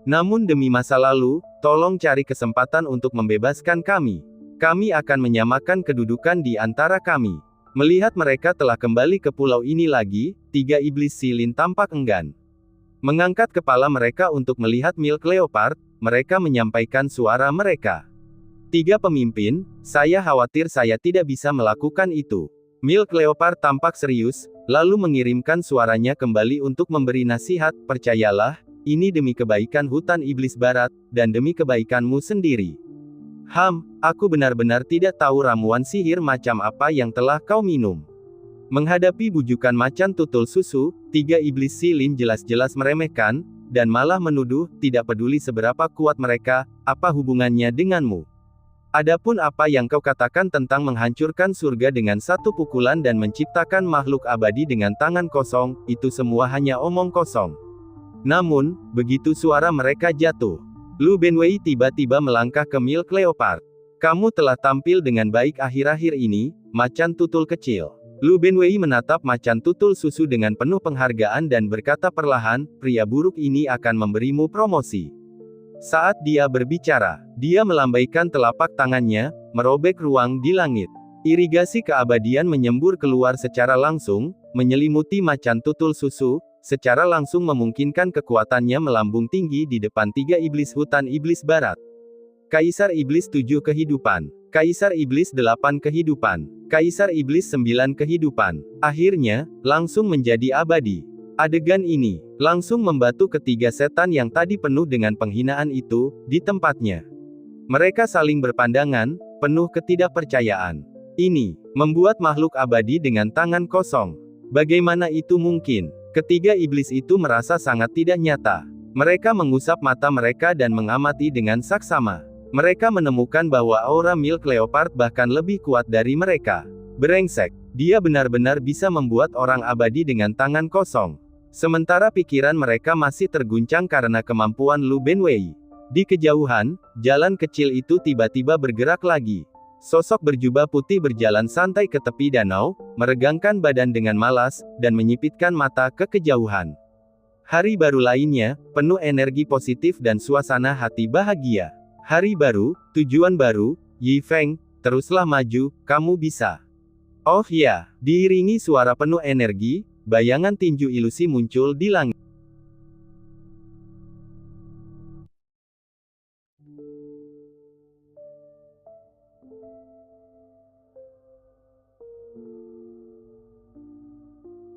Namun demi masa lalu, tolong cari kesempatan untuk membebaskan kami. Kami akan menyamakan kedudukan di antara kami. Melihat mereka telah kembali ke pulau ini lagi, 3 iblis silin tampak enggan. Mengangkat kepala mereka untuk melihat Milk Leopard, mereka menyampaikan suara mereka. 3 pemimpin, saya khawatir saya tidak bisa melakukan itu. Milk Leopard tampak serius, lalu mengirimkan suaranya kembali untuk memberi nasihat, percayalah, ini demi kebaikan hutan iblis barat, dan demi kebaikanmu sendiri. Aku benar-benar tidak tahu ramuan sihir macam apa yang telah kau minum. Menghadapi bujukan macan tutul susu, 3 iblis silin jelas-jelas meremehkan, dan malah menuduh, tidak peduli seberapa kuat mereka, apa hubungannya denganmu. Adapun apa yang kau katakan tentang menghancurkan surga dengan satu pukulan dan menciptakan makhluk abadi dengan tangan kosong, itu semua hanya omong kosong. Namun, begitu suara mereka jatuh, Lu Benwei tiba-tiba melangkah ke Milk Leopard. Kamu telah tampil dengan baik akhir-akhir ini, macan tutul kecil. Lu Benwei menatap macan tutul susu dengan penuh penghargaan dan berkata perlahan, pria buruk ini akan memberimu promosi. Saat dia berbicara, dia melambaikan telapak tangannya, merobek ruang di langit. Irigasi keabadian menyembur keluar secara langsung, menyelimuti macan tutul susu, secara langsung memungkinkan kekuatannya melambung tinggi di depan 3 iblis hutan iblis barat. Kaisar Iblis 7 kehidupan. Kaisar Iblis 8 kehidupan. Kaisar Iblis 9 kehidupan. Akhirnya, langsung menjadi abadi. Adegan ini, langsung membatu ketiga setan yang tadi penuh dengan penghinaan itu, di tempatnya. Mereka saling berpandangan, penuh ketidakpercayaan. Ini, membuat makhluk abadi dengan tangan kosong. Bagaimana itu mungkin? Ketiga iblis itu merasa sangat tidak nyata. Mereka mengusap mata mereka dan mengamati dengan saksama. Mereka menemukan bahwa aura Milk Leopard bahkan lebih kuat dari mereka. Brengsek, dia benar-benar bisa membuat orang abadi dengan tangan kosong. Sementara pikiran mereka masih terguncang karena kemampuan Lu Benwei. Di kejauhan, jalan kecil itu tiba-tiba bergerak lagi. Sosok berjubah putih berjalan santai ke tepi danau, meregangkan badan dengan malas, dan menyipitkan mata ke kejauhan. Hari baru lainnya, penuh energi positif dan suasana hati bahagia. Hari baru, tujuan baru, Yi Feng, teruslah maju, kamu bisa. Oh ya, diiringi suara penuh energi, bayangan tinju ilusi muncul di langit.